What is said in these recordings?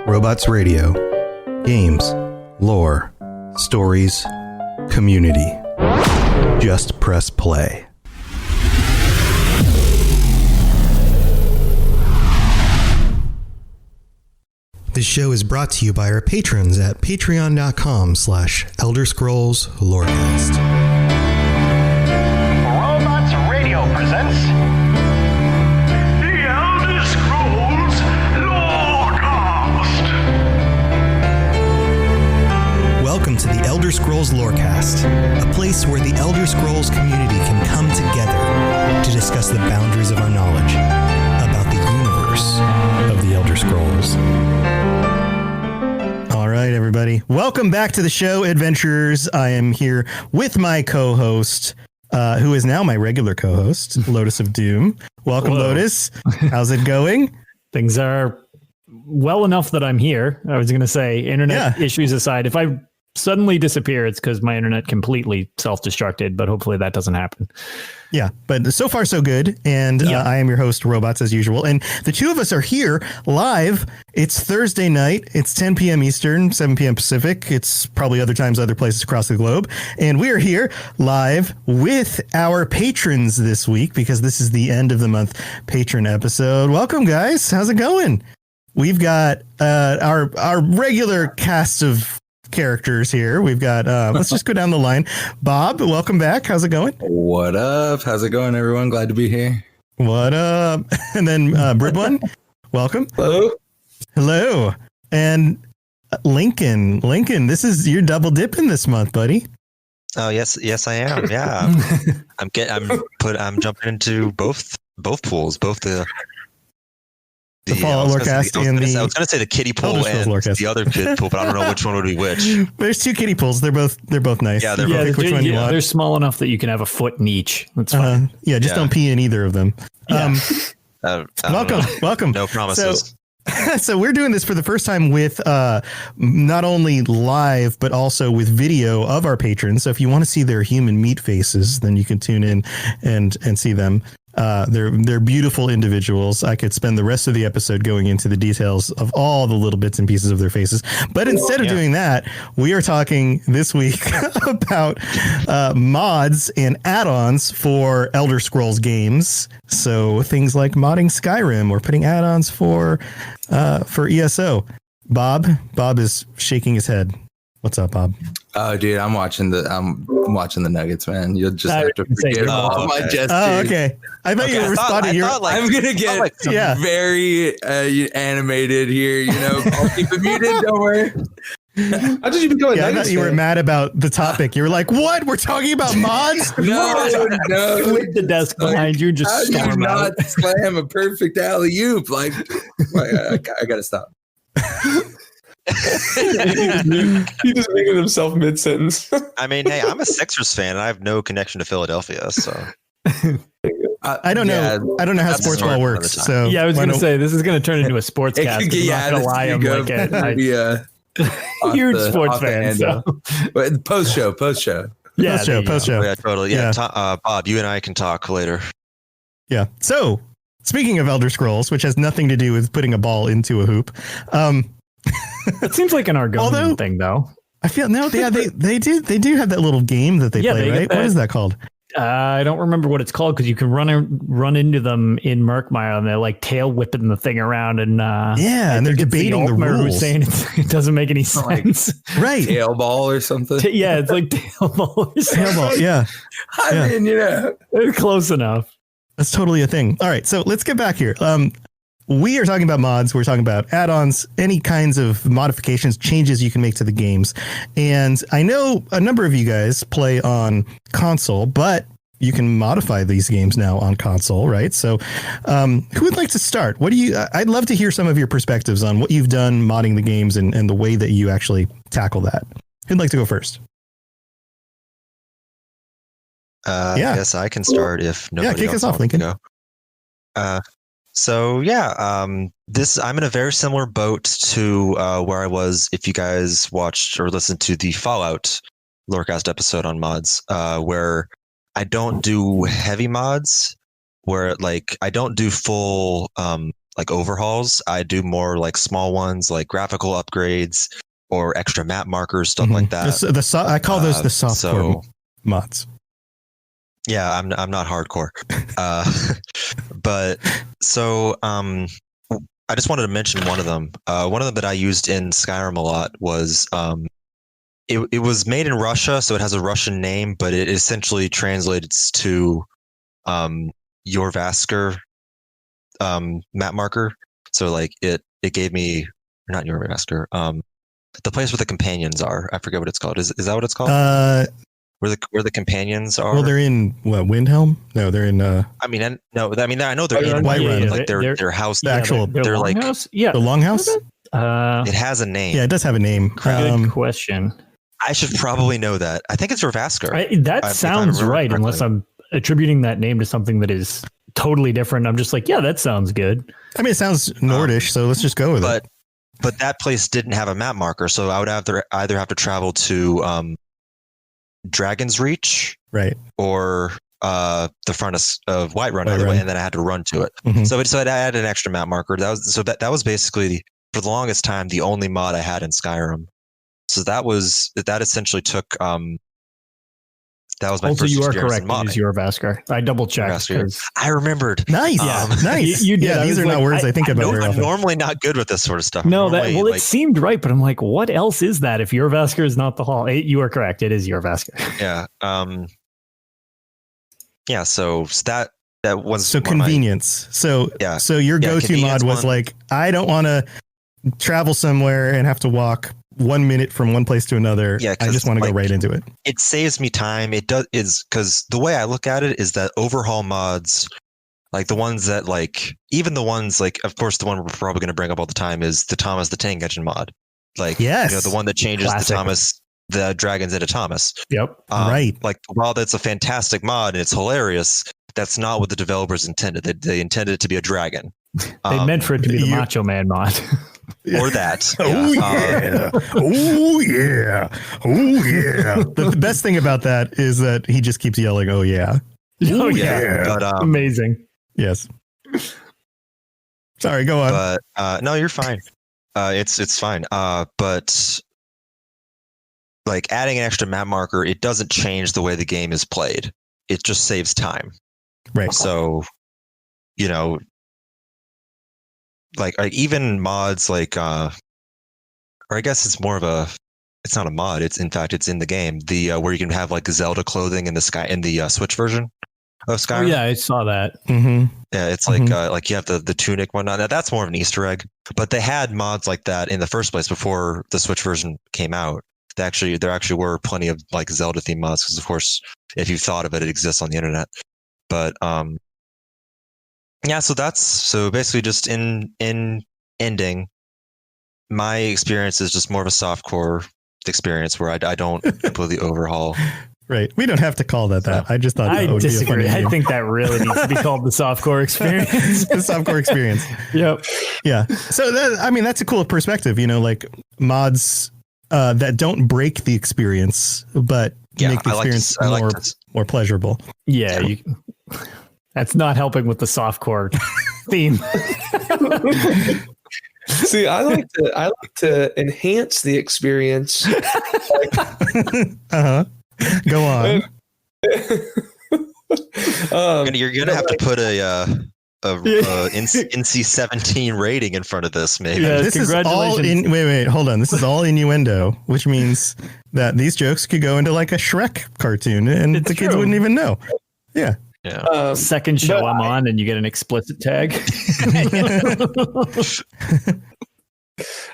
Robots Radio. Games, lore, stories, community. Just press play. This show is brought to you by our patrons at patreon.com/ElderScrollsLorecast. Robots Radio presents The Elder Scrolls Lorecast. Welcome to the Elder Scrolls Lorecast, a place where the Elder Scrolls community can come together to discuss the boundaries of our knowledge about the universe of the Elder Scrolls. All right, everybody. Welcome back to the show, adventurers. I am here with my co-host, who is now my regular co-host, Lotus of Doom. Welcome, Hello. Lotus. How's it going? Things are well enough that I'm here. I was going to say, internet issues aside, if I suddenly disappear, it's because my internet completely self-destructed, but hopefully that doesn't happen. Yeah, but so far so good. And I am your host, Robots, as usual. And the two of us are here live. It's Thursday night. It's 10 p.m. Eastern, 7 p.m. Pacific. It's probably other times, other places across the globe. And we are here live with our patrons this week because this is the end of the month patron episode. Welcome, guys. How's it going? We've got our regular cast of characters here. We've got let's just go down the line. Bob, welcome back. How's it going? What up? How's it going, everyone? Glad to be here. What up? And then Bridwin, welcome. Hello. And Lincoln, this is your double dipping this month, buddy. Oh yes, I am. Yeah, I'm jumping into both pools, both the Fallout Lorecast and I was going to say the kiddie pool and the other kid pool, but I don't know which one would be which. There's two kiddie pools. They're both nice. Yeah, they're both. Pick which one you want. They're small enough that you can have a foot in each. That's fine. Don't pee in either of them. Welcome. No promises. So we're doing this for the first time with not only live, but also with video of our patrons. So if you want to see their human meat faces, then you can tune in and see them. They're beautiful individuals. I could spend the rest of the episode going into the details of all the little bits and pieces of their faces. But instead of doing that, we are talking this week about mods and add-ons for Elder Scrolls games. So things like modding Skyrim or putting add-ons for ESO. Bob is shaking his head. What's up, Bob? Oh, dude, I'm watching the Nuggets, man. You'll just have to forget all my gestures. Oh, okay. I thought you were responding. I'm gonna get very animated here. You know, I'll keep it muted. Don't worry. How did you become a Nuggets I thought you were mad about the topic. You were like, "What? We're talking about mods?" No. With the desk behind you, just How do you storm out. not slam a perfect alley oop? Like, I gotta stop. He just making himself mid sentence. I mean, hey, I'm a Sixers fan, and I have no connection to Philadelphia, so I don't know. I don't know how sports ball works. So I was going to say this is going to turn into a sports cast. I'm not going to lie. I'm like a huge sports fan. So. Post show. Yeah, post show. Yeah, totally. Yeah, Bob, you and I can talk later. Yeah. So speaking of Elder Scrolls, which has nothing to do with putting a ball into a hoop. It seems like an Argonian thing, though. I feel they do have that little game that they play, right? What is that called? I don't remember what it's called because you can run into them in Murkmire and they're like tail whipping the thing around and and they're debating the rules. Who's saying it doesn't make any sense, right? Tail ball or something. It's like tail ball. Tail ball. Yeah. I mean, it's close enough. That's totally a thing. All right, so let's get back here. We are talking about mods. We're talking about add-ons, any kinds of modifications, changes you can make to the games. And I know a number of you guys play on console, but you can modify these games now on console, right? So who would like to start? I'd love to hear some of your perspectives on what you've done modding the games and the way that you actually tackle that. Who'd like to go first? I guess I can start if nobody kick else us off, wants to Lincoln. go. I'm in a very similar boat to where I was if you guys watched or listened to the Fallout Lorecast episode on mods, where I don't do heavy mods, where like I don't do full like overhauls. I do more like small ones, like graphical upgrades or extra map markers, stuff like that. I call those the softcore mods. Yeah, I'm not hardcore. But so I just wanted to mention one of them. One of them that I used in Skyrim a lot was it was made in Russia, so it has a Russian name, but it essentially translates to your Vasker map marker. So like it gave me, not your Vasker, the place where the companions are. I forget what it's called. Is that what it's called? Where the companions are? Well, they're in what, Windhelm? No, they're in. I know they're in Whiterun. like their house. The actual, they're like the longhouse. It has a name. Yeah, it does have a name. Good question. I should probably know that. I think it's Ravasker. That sounds right, correctly. unless I'm attributing that name to something that is totally different. I'm just like, yeah, that sounds good. I mean, it sounds Nordish, so let's just go with it. But that place didn't have a map marker, so I would either have to travel to Dragon's Reach, right, or the front of Whiterun, either way, and then I had to run to it. Mm-hmm. So I added an extra map marker. That was basically, for the longest time, the only mod I had in Skyrim. So that essentially took that was my also, first you are experience correct. in modding. It is your Vasker. I double checked. I remembered. Nice, nice. You did. Yeah, these are not words I think about very I'm often. normally not good with this sort of stuff. No, normally, it seemed right, but I'm like, what else is that? If your Vasker is not the hall, you are correct. It is your Vasker. Yeah. Yeah. So that was so convenience. So your go-to mod was like, I don't want to travel somewhere and have to walk 1 minute from one place to another. Yeah, I just want to go right into it. It saves me time. It does because the way I look at it is that overhaul mods, like the ones that even the ones of course the one we're probably going to bring up all the time is the Thomas the Tank Engine mod. Yes, the one that changes Classic. the dragons into Thomas. Yep. Right. While that's a fantastic mod and it's hilarious, that's not what the developers intended. They intended it to be a dragon. They meant for it to be the Macho Man mod. Or that. Oh yeah. Oh yeah. Oh yeah. The best thing about that is that he just keeps yelling, "Oh yeah." Oh yeah. But, amazing. Yes. Sorry, go on. But no, you're fine. It's fine. But adding an extra map marker, it doesn't change the way the game is played. It just saves time. Right. So, even mods or I guess it's more of it's not a mod. It's in the game. The where you can have Zelda clothing in the Switch version of Skyrim. Oh, yeah, I saw that. Mm-hmm. Yeah, it's like you have the tunic whatnot. Now that's more of an Easter egg, but they had mods like that in the first place before the Switch version came out. There actually were plenty of Zelda themed mods because, of course, if you've thought of it, it exists on the internet. But yeah, so basically just in ending, my experience is just more of a softcore experience where I don't completely overhaul. Right. We don't have to call that. I just thought I that would disagree. be a funny name. I think that really needs to be called the softcore experience. The softcore experience. Yep. Yeah. So that's a cool perspective, mods that don't break the experience, but make the experience more pleasurable. Yeah. That's not helping with the softcore theme. See, I like to enhance the experience. Go on. You're gonna have to put a NC-17 rating in front of this, maybe. Yeah, this is all in. Wait, hold on. This is all innuendo, which means that these jokes could go into a Shrek cartoon, and the kids wouldn't even know. Yeah. Yeah. Second show I'm on, and you get an explicit tag.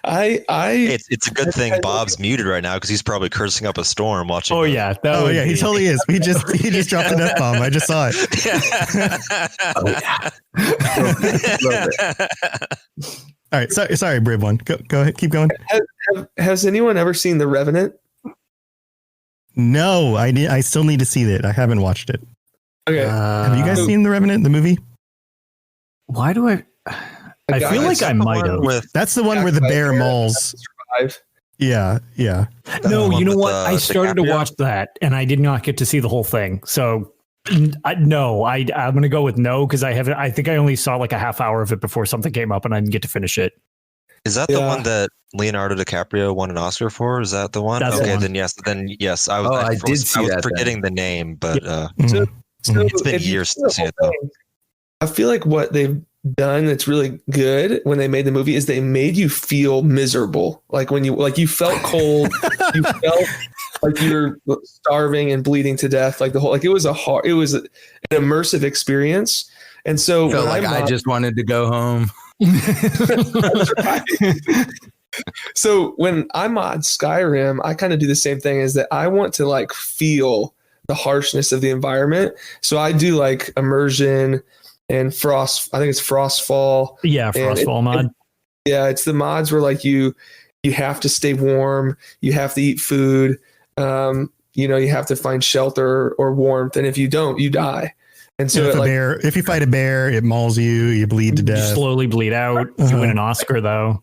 It's a good thing Bob's muted right now because he's probably cursing up a storm watching. Oh yeah, he totally is. He just dropped an F-bomb. I just saw it. All right, sorry, brave one. Go ahead, keep going. Has anyone ever seen The Revenant? No, I still need to see that. I haven't watched it. Okay. Have you guys seen The Revenant, the movie? Why do I feel like I might have. That's the one where the bear mauls. Yeah. No, you know what? I the started to watch that, and I did not get to see the whole thing. So No, I'm going to go with no because I think I only saw like a half hour of it before something came up and I didn't get to finish it. Is that the one that Leonardo DiCaprio won an Oscar for? Is that the one? That's the one. Then yes. I did see I was that forgetting the name, but So it's been years since I've seen it though. I feel like what they've done that's really good when they made the movie is they made you feel miserable. Like when you felt cold, you felt like you were starving and bleeding to death. Like it was an immersive experience. And so Felt like I just wanted to go home. So when I mod Skyrim, I kind of do the same thing, is that I want to like feel the harshness of the environment. So I do like immersion and frost. I think it's Frostfall. Yeah, Frostfall mod. Yeah, it's the mods where like you have to stay warm, you have to eat food, you have to find shelter or warmth, and if you don't, you die. And so if you fight a bear, it mauls you, you bleed to death. You slowly bleed out. You win an Oscar though.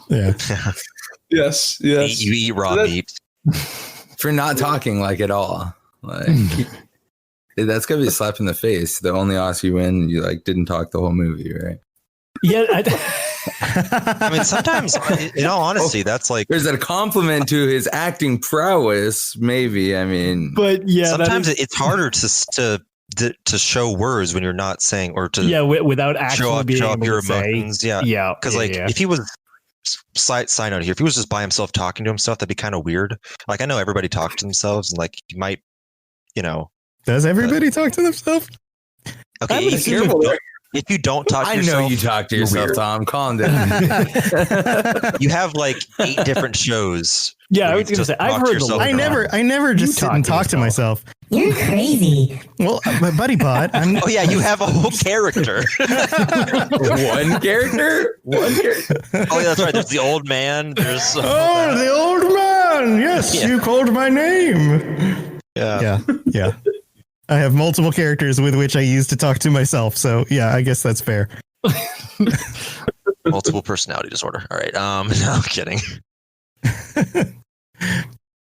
Yeah. Yes. You eat raw meat for not talking like at all. Like that's gonna be a slap in the face. The only Oscar you win, you like didn't talk the whole movie, right? Yeah. I mean, sometimes, in all honesty, that's like there's a compliment to his acting prowess. Maybe but yeah, sometimes it's harder to show words when you're not saying or to without actually being show able up your to emotions. say, Because if he was side note here, if he was just by himself talking to himself, that'd be kind of weird. Like I know everybody talks to themselves, and like you might, Does everybody talk to themselves? Okay, if you don't talk to yourself, I know you talk to yourself, weird. Tom. Calm down. You have like 8 different shows. Yeah, I was gonna say I've heard I never just sit and talk to myself. You're crazy. Well, my buddy bot. Oh yeah, you have a whole character. One character. Oh yeah, that's right. There's the old man. There's the old man. Yes, you called my name. Yeah. I have multiple characters with which I use to talk to myself. So yeah, I guess that's fair. Multiple personality disorder. All right. No, I'm kidding.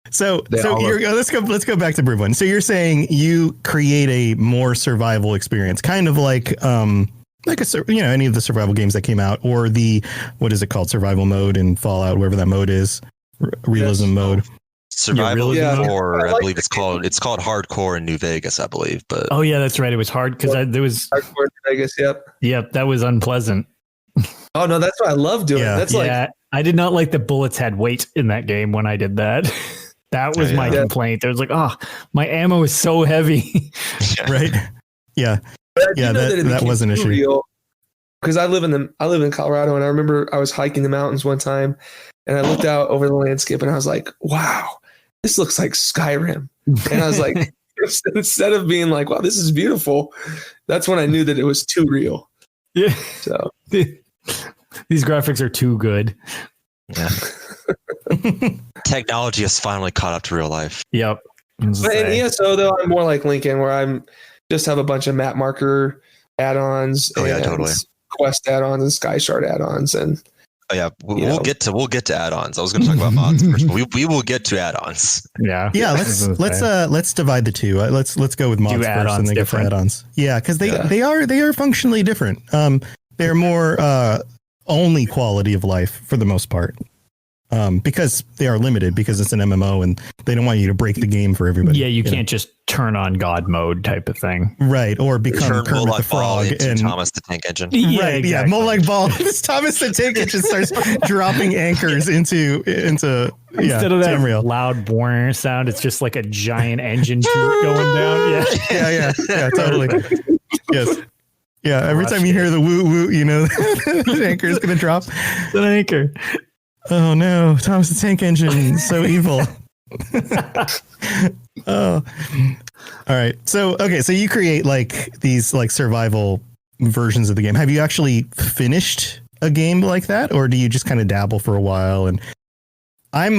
So let's go back to Brewbun. So you're saying you create a more survival experience, kind of like any of the survival games that came out, or the what is it called, survival mode in Fallout, wherever that mode is, realism mode. Survival, or I believe it's called hardcore in New Vegas, I believe. But oh yeah, that's right. It was hard because there was hardcore in Vegas. Yep, that was unpleasant. Oh no, that's what I love doing. That's I did not like the bullets had weight in that game when I did that. That was my complaint. There was like, my ammo is so heavy. Right? Yeah. That was an issue. Because I live in Colorado, and I remember I was hiking the mountains one time, and I looked out over the landscape, and I was like, wow, this looks like Skyrim. And I was like, instead of being like, wow, this is beautiful, that's when I knew that it was too real. Yeah. So these graphics are too good. Yeah. Technology has finally caught up to real life. Yep. But in ESO though, I'm more like Lincoln, where I'm just have a bunch of map marker add-ons and totally. quest add-ons and sky shard add-ons, and we'll get to add-ons. I was going to talk about mods first, but we will get to add-ons. Yeah. Let's divide the two. Let's go with mods first and then get to add-ons. Yeah, because they are functionally different. They're more only quality of life for the most part. Because they are limited, because it's an MMO and they don't want you to break the game for everybody. Yeah, you can't just turn on God mode type of thing. Right. Or become Kermit the Frog and Thomas the Tank Engine. Yeah, right. Exactly. Yeah. More like Ball. Thomas the Tank Engine starts dropping anchors into instead of that Tamriel. Loud boring sound, it's just like a giant engine going down. Yeah, totally. Yes. Yeah. Every time you hear the woo woo, the anchor is going to drop. It's an anchor. Oh no, Thomas the Tank Engine, so evil. Oh, all right. So you create like these like survival versions of the game. Have you actually finished a game like that, or do you just kind of dabble for a while? And I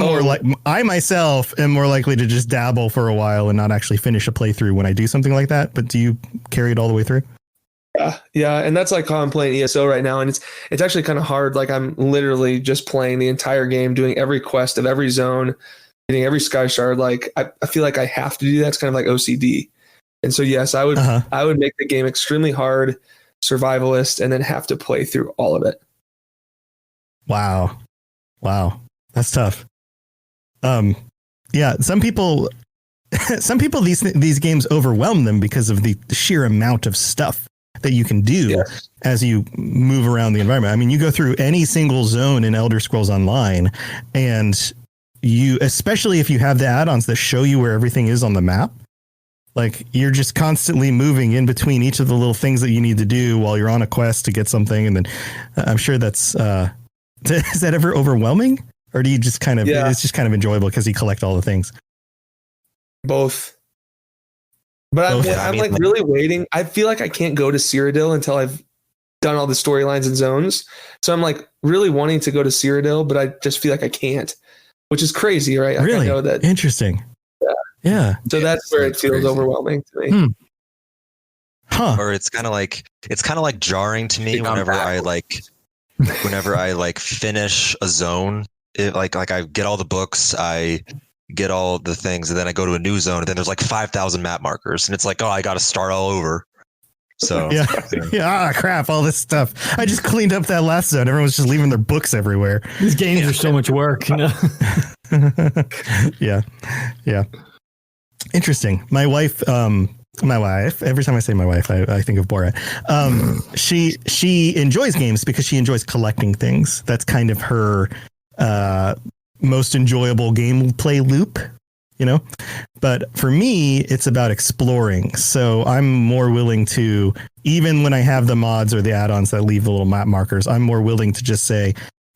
myself am more likely to just dabble for a while and not actually finish a playthrough when I do something like that. But do you carry it all the way through? Yeah, and that's like how I'm playing ESO right now, and it's actually kind of hard. Like I'm literally just playing the entire game, doing every quest of every zone, getting every sky shard. Like I feel like I have to do that. It's kind of like OCD. And so yes, I would make the game extremely hard, survivalist, and then have to play through all of it. Wow, that's tough. Yeah, some people these games overwhelm them because of the sheer amount of stuff that you can do as you move around the environment. I mean, you go through any single zone in Elder Scrolls Online, and you, especially if you have the add-ons that show you where everything is on the map, like you're just constantly moving in between each of the little things that you need to do while you're on a quest to get something. And then I'm sure that's, is that ever overwhelming, or do you just kind of, it's just kind of enjoyable because you collect all the things? Both. But I'm like really waiting. I feel like I can't go to Cyrodiil until I've done all the storylines and zones. So I'm like really wanting to go to Cyrodiil, but I just feel like I can't, which is crazy, right? Like, really? I know that. Interesting. Yeah. So that's where it feels overwhelming to me. Huh. Or it's kind of like jarring to me whenever I finish a zone. It like I get all the books, I get all the things, and then I go to a new zone, and then there's like 5,000 map markers, and it's like, oh, I got to start all over. So crap, all this stuff. I just cleaned up that last zone. Everyone's just leaving their books everywhere. These games are so much work. Yeah. Interesting. My wife, every time I say my wife, I think of Borat. She enjoys games because she enjoys collecting things. That's kind of her most enjoyable gameplay loop, you know? But for me, it's about exploring. So I'm more willing to, even when I have the mods or the add-ons that leave the little map markers, I'm more willing to just say,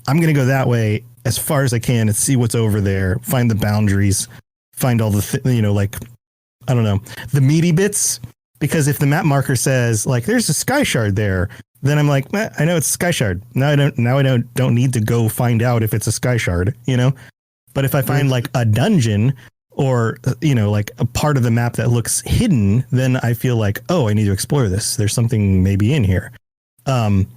I'm going to go that way as far as I can and see what's over there, find the boundaries, find all the, I don't know, the meaty bits. Because if the map marker says like, there's a sky shard there, then I'm like, I know it's a sky shard. Now I don't need to go find out if it's a sky shard, you know? But if I find like a dungeon or, like a part of the map that looks hidden, then I feel like, oh, I need to explore this. There's something maybe in here. And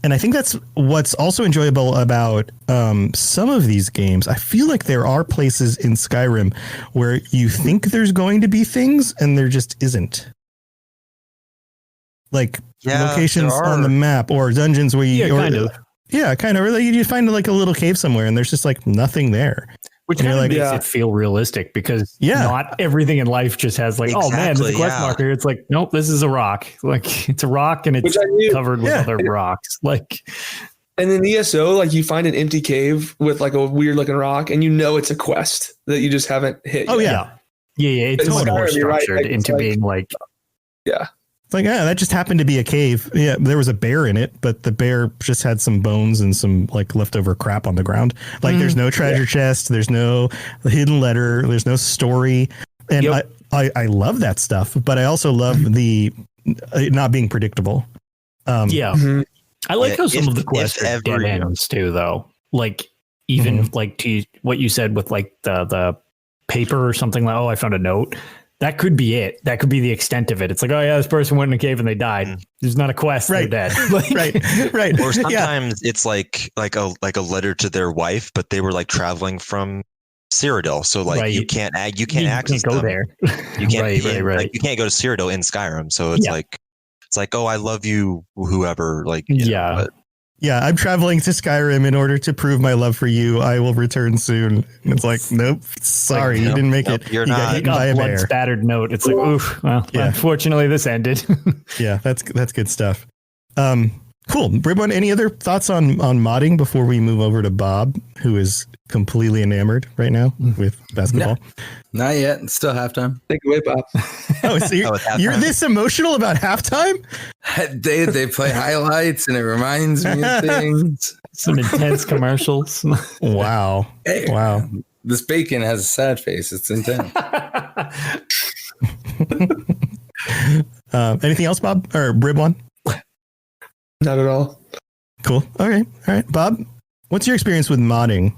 I think that's what's also enjoyable about some of these games. I feel like there are places in Skyrim where you think there's going to be things and there just isn't. Like locations on the map or dungeons where you kind of really you find like a little cave somewhere and there's just like nothing there. Which kind of makes it feel realistic because not everything in life just has like, oh man, this is a quest marker. It's like, nope, this is a rock. Like it's a rock and it's covered with other rocks. Like, and in ESO, like you find an empty cave with like a weird looking rock and it's a quest that you just haven't hit. Oh yet. Yeah. It's much more structured into being like, It's like, that just happened to be a cave. Yeah, there was a bear in it, but the bear just had some bones and some like leftover crap on the ground. Like there's no treasure chest, there's no hidden letter, there's no story. And I love that stuff, but I also love the not being predictable. I like how some of the quests are dead ends too, though. Like even like to what you said with like the paper or something like, oh, I found a note. That could be it. That could be the extent of it. It's like, oh yeah, this person went in a cave and they died. There's not a quest. They're dead. Like, right. Or sometimes it's like a letter to their wife, but they were like traveling from Cyrodiil, so like you can't access go them. there. You can't Like, you can't go to Cyrodiil in Skyrim. So it's like oh, I love you, whoever. Like I'm traveling to Skyrim in order to prove my love for you. I will return soon. And it's like, nope, sorry, you didn't make it. You're not. You got a blood spattered note. It's like, oof. Well, unfortunately, this ended. Yeah, that's good stuff. Cool. Ribon, any other thoughts on modding before we move over to Bob, who is completely enamored right now with basketball? No, not yet. It's still halftime. Take away, Bob. Oh, so you're this emotional about halftime? They play highlights and it reminds me of things. Some intense commercials. Wow. Hey, wow. This bacon has a sad face. It's intense. Anything else, Bob? Or Ribon? Not at all. Cool. Okay. All right. Bob, what's your experience with modding?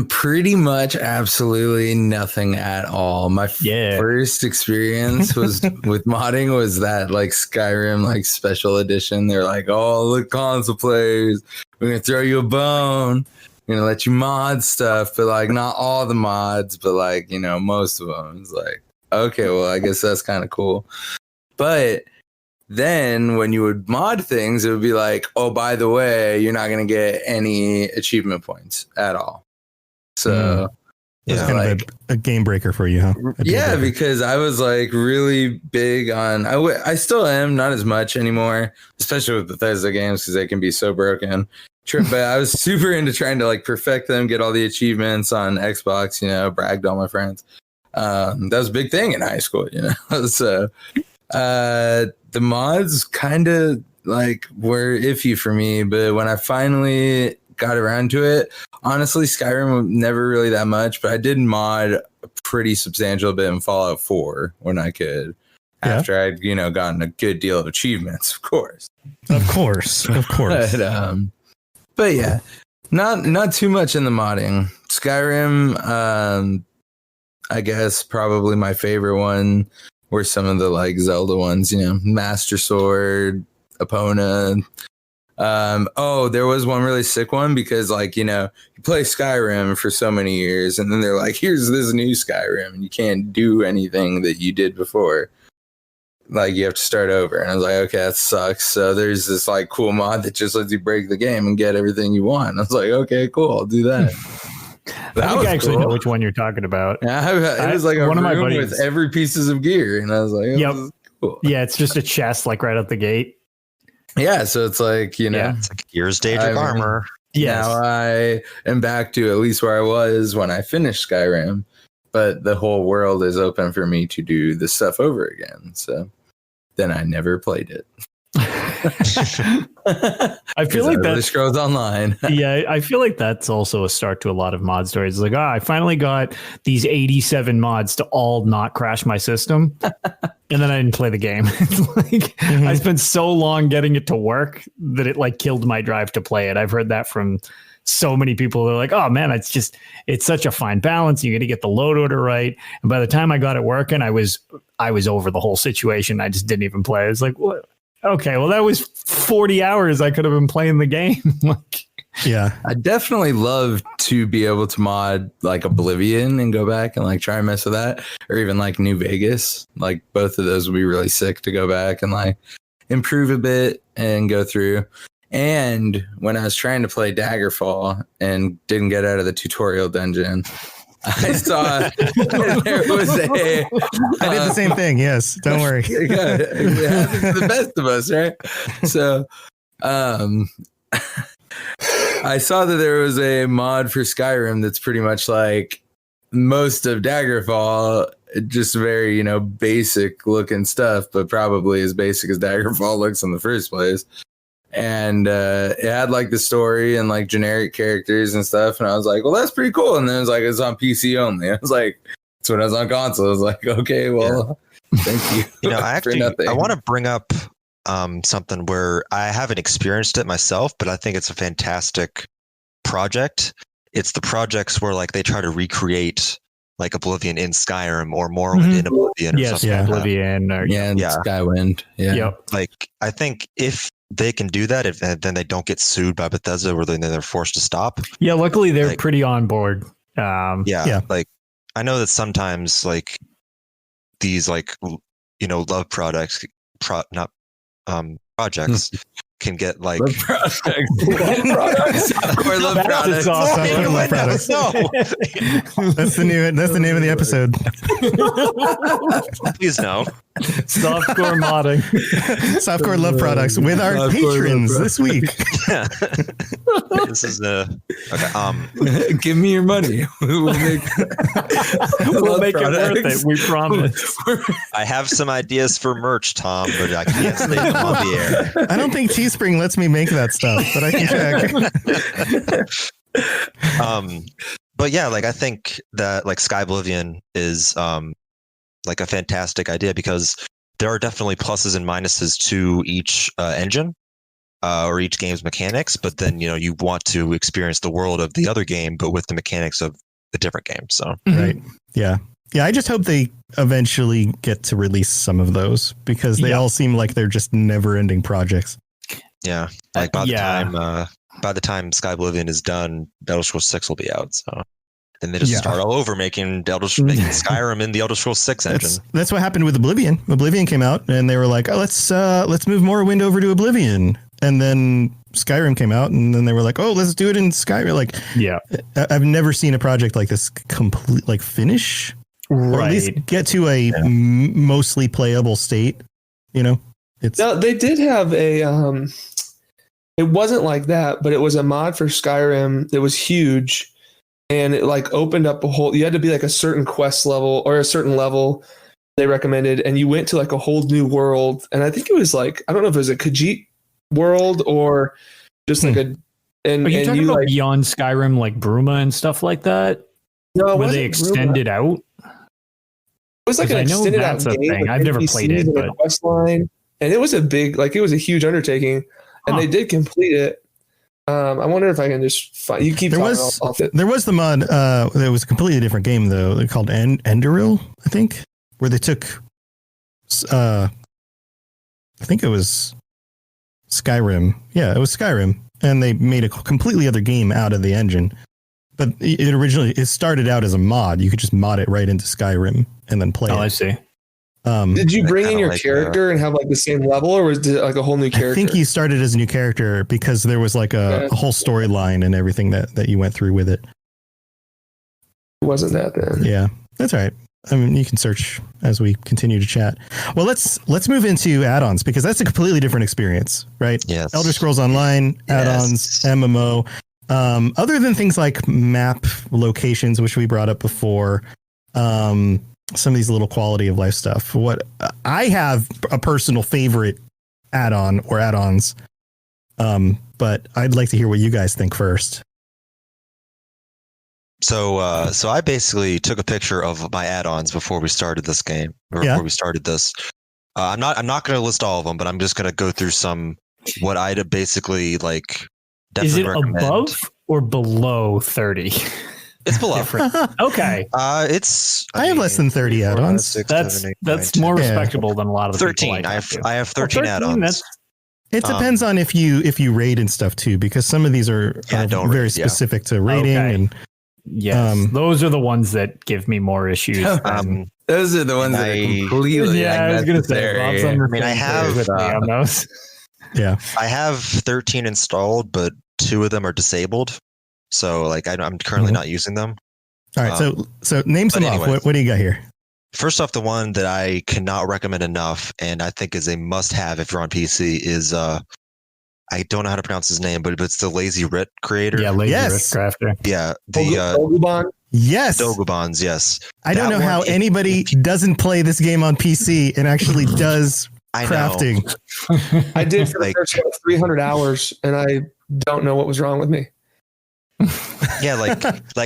Pretty much absolutely nothing at all. My first experience was with modding was that like Skyrim like special edition. They're like, oh, the console players, we're gonna throw you a bone. We're gonna let you mod stuff, but like not all the mods, but like, most of them. It's like, okay, well, I guess that's kind of cool. But then when you would mod things, it would be like, oh, by the way, you're not going to get any achievement points at all. So it's kind of a game breaker for you, huh? Yeah, because I was like really big on, I still am, not as much anymore, especially with Bethesda games because they can be so broken. But I was super into trying to like perfect them, get all the achievements on Xbox, bragged all my friends. That was a big thing in high school, So the mods kind of like were iffy for me, but when I finally got around to it, honestly, Skyrim never really that much, but I did mod a pretty substantial bit in Fallout 4 when I could, after I'd gotten a good deal of achievements, of course. But yeah, not too much in the modding. Skyrim, I guess probably my favorite one were some of the like Zelda ones, Master Sword, Epona. There was one really sick one because like, you play Skyrim for so many years and then they're like, here's this new Skyrim and you can't do anything that you did before. Like you have to start over. And I was like, okay, that sucks. So there's this like cool mod that just lets you break the game and get everything you want. And I was like, okay, cool, I'll do that. I think I actually know which one you're talking about. Yeah, it was like one of my buddies with every pieces of gear. And I was like, yep. This is cool. Yeah, it's just a chest like right out the gate. Yeah, so it's like, it's like here's Daedric armor. Yes. Now I am back to at least where I was when I finished Skyrim, but the whole world is open for me to do the stuff over again. So then I never played it. I feel like that Scrolls Online. Yeah, I feel like that's also a start to a lot of mod stories. It's like, I finally got these 87 mods to all not crash my system, and then I didn't play the game. It's like I spent so long getting it to work that it like killed my drive to play it. I've heard that from so many people. They're like, oh man, it's such a fine balance. You got to get the load order right. And by the time I got it working, I was over the whole situation. I just didn't even play. I was like, what? Okay, well, that was 40 hours I could have been playing the game. Yeah. I definitely love to be able to mod like Oblivion and go back and like try and mess with that, or even like New Vegas. Like both of those would be really sick to go back and like improve a bit and go through. And when I was trying to play Daggerfall and didn't get out of the tutorial dungeon, I saw there was I did the same thing. Yes. Don't worry. Yeah, it's the best of us, right? So I saw that there was a mod for Skyrim that's pretty much like most of Daggerfall, just very, basic looking stuff, but probably as basic as Daggerfall looks in the first place. And it had like the story and like generic characters and stuff. And I was like, well, that's pretty cool. And then it was like, it's on PC only. I was like, that's when I was on console. I was like, okay, well, thank you. I want to bring up something where I haven't experienced it myself, but I think it's a fantastic project. It's the projects where like they try to recreate like Oblivion in Skyrim or Morrowind in Oblivion. Or something like Oblivion. Skywind. Yeah. Yep. Like I think if they can do that, if then they don't get sued by Bethesda, or then they're forced to stop. Yeah, luckily they're pretty on board. Like I know that sometimes like these like love projects, projects can get like love products. Softcore love products. Softcore love products. That's the name of the episode. Please no. Softcore modding. Softcore love products with our patrons this week. Yeah. This is okay. Give me your money. We'll make it worth it. We promise. I have some ideas for merch, Tom, but I can't say them on the air. I don't think Teespring lets me make that stuff, but I can check. But yeah, like I think that like Sky Oblivion is like a fantastic idea because there are definitely pluses and minuses to each engine or each game's mechanics, but then you want to experience the world of the other game but with the mechanics of the different game. So right. Yeah, I just hope they eventually get to release some of those because they all seem like they're just never ending projects. Yeah, like by the time Sky Oblivion is done, Elder Scrolls 6 will be out, so and they just start all over making making Skyrim in the Elder Scrolls 6 engine. That's what happened with Oblivion. Oblivion came out, and they were like, "Oh, let's move Morrowind over to Oblivion." And then Skyrim came out, and then they were like, "Oh, let's do it in Skyrim." Like, I've never seen a project like this complete finish, or at least get to a mostly playable state. You know, no, they did have a. It wasn't like that, but it was a mod for Skyrim that was huge. And it opened up a whole, you had to be a certain quest level or a certain level they recommended. And you went to a whole new world. And I think it was I don't know if it was a Khajiit world or just a, and are you and talking you about beyond Skyrim, like Bruma and stuff like that? No, where they extended out? It was an extended out game. I've never played it, but quest line. And it was a big, it was a huge undertaking. And they did complete it. I wonder if I can just find. You keep there was the mod. There was a completely different game though. They called Enderil, I think, where they took. I think it was Skyrim. Yeah, it was Skyrim, and they made a completely other game out of the engine. But it started out as a mod. You could just mod it right into Skyrim and then play it. Oh, I see. Did you bring in your character and have the same level, or was it a whole new character? I think you started as a new character because there was a whole storyline and everything that you went through with it. It wasn't that then. Yeah, that's all right. I mean, you can search as we continue to chat. Well, let's move into add-ons because that's a completely different experience, right? Yes. Elder Scrolls Online, add-ons, MMO. Other than things like map locations, which we brought up before, some of these little quality of life stuff. What I have a personal favorite add-on or add-ons, but I'd like to hear what you guys think first. So I basically took a picture of my add-ons before we started this game, before we started this. I'm not going to list all of them, but I'm just going to go through some what I'd basically definitely Is it recommend. Above or below 30? It's below. Okay. I have less than 30 add-ons. That's more respectable than a lot of the 13. I have 13 add-ons. It depends on if you raid and stuff too, because some of these are very specific to raiding and those are the ones that give me more issues. Those are the ones that are completely I was going to say, Rob's on I have with me on those. Yeah, I have 13 installed, but 2 of them are disabled. So I'm currently not using them. All right. So name some off. What do you got here? First off, the one that I cannot recommend enough, and I think is a must-have if you're on PC, is I don't know how to pronounce his name, but it's the Lazy Writ creator. Yeah, Lazy Writ crafter. Yeah, Dogubon. Yes, Dogubons. Yes. I don't know how anybody doesn't play this game on PC and actually does crafting. I did for the first 300 hours, and I don't know what was wrong with me. Yeah,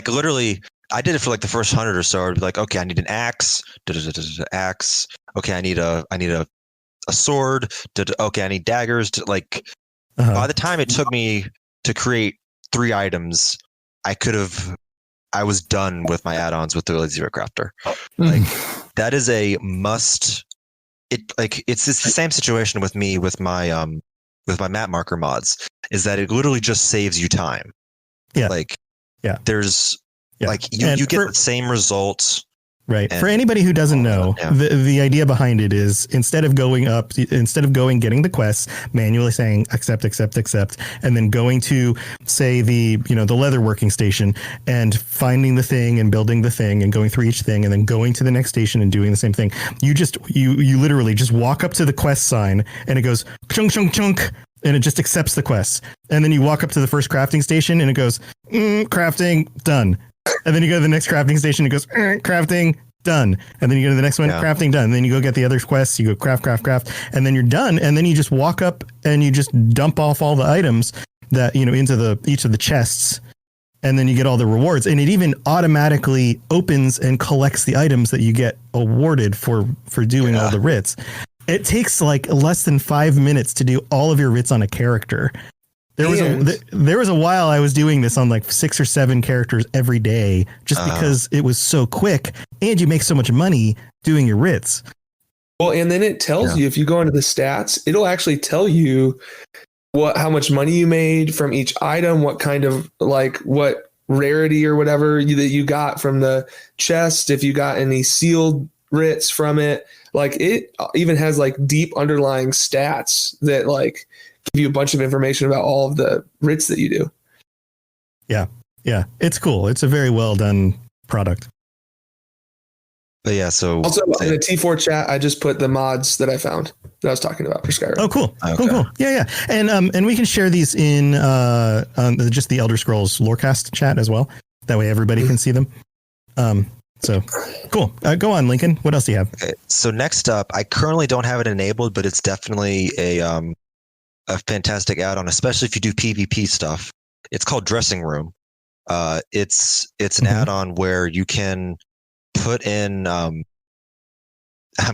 literally, I did it for the first 100 or so. I'd be like, okay, I need an axe, axe. Okay, I need a sword. Okay, I need daggers. By the time it took me to create 3 items, I was done with my add-ons with the Lazy Writ crafter. That is a must. It's the same situation with me with my map marker mods. Is that it literally just saves you time. Yeah. There's you get the same results. Right. For anybody who doesn't know, the idea behind it is instead of getting the quests, manually saying accept, and then going to say the leather working station and finding the thing and building the thing and going through each thing and then going to the next station and doing the same thing. You literally just walk up to the quest sign and it goes chunk chunk chunk. And it just accepts the quests. And then you walk up to the first crafting station and it goes, crafting, done. And then you go to the next crafting station, it goes, crafting, done. And then you go to the next one, crafting, done. And then you go get the other quests, you go craft, and then you're done. And then you just walk up and you just dump off all the items that, into each of the chests. And then you get all the rewards. And it even automatically opens and collects the items that you get awarded for doing all the writs. It takes less than 5 minutes to do all of your writs on a character. There was a while I was doing this on 6 or 7 characters every day just because it was so quick and you make so much money doing your writs. Well, and then it tells you if you go into the stats, it'll actually tell you how much money you made from each item, what kind of what rarity or whatever that you got from the chest, if you got any sealed writs from it. Like it even has like deep underlying stats that like give you a bunch of information about all of the writs that you do. Yeah, it's cool. It's a very well done product. But yeah, so Also in the T4 chat, I just put the mods that I found that I was talking about for Skyrim. Oh, cool. Okay. Cool. Yeah. And we can share these in just the Elder Scrolls Lorecast chat as well. That way everybody can see them. So cool. Go on, Lincoln. What else do you have? Okay, so next up, I currently don't have it enabled, but it's definitely a fantastic add-on, especially if you do PvP stuff. It's called Dressing Room. It's an add-on where you can put in. I'm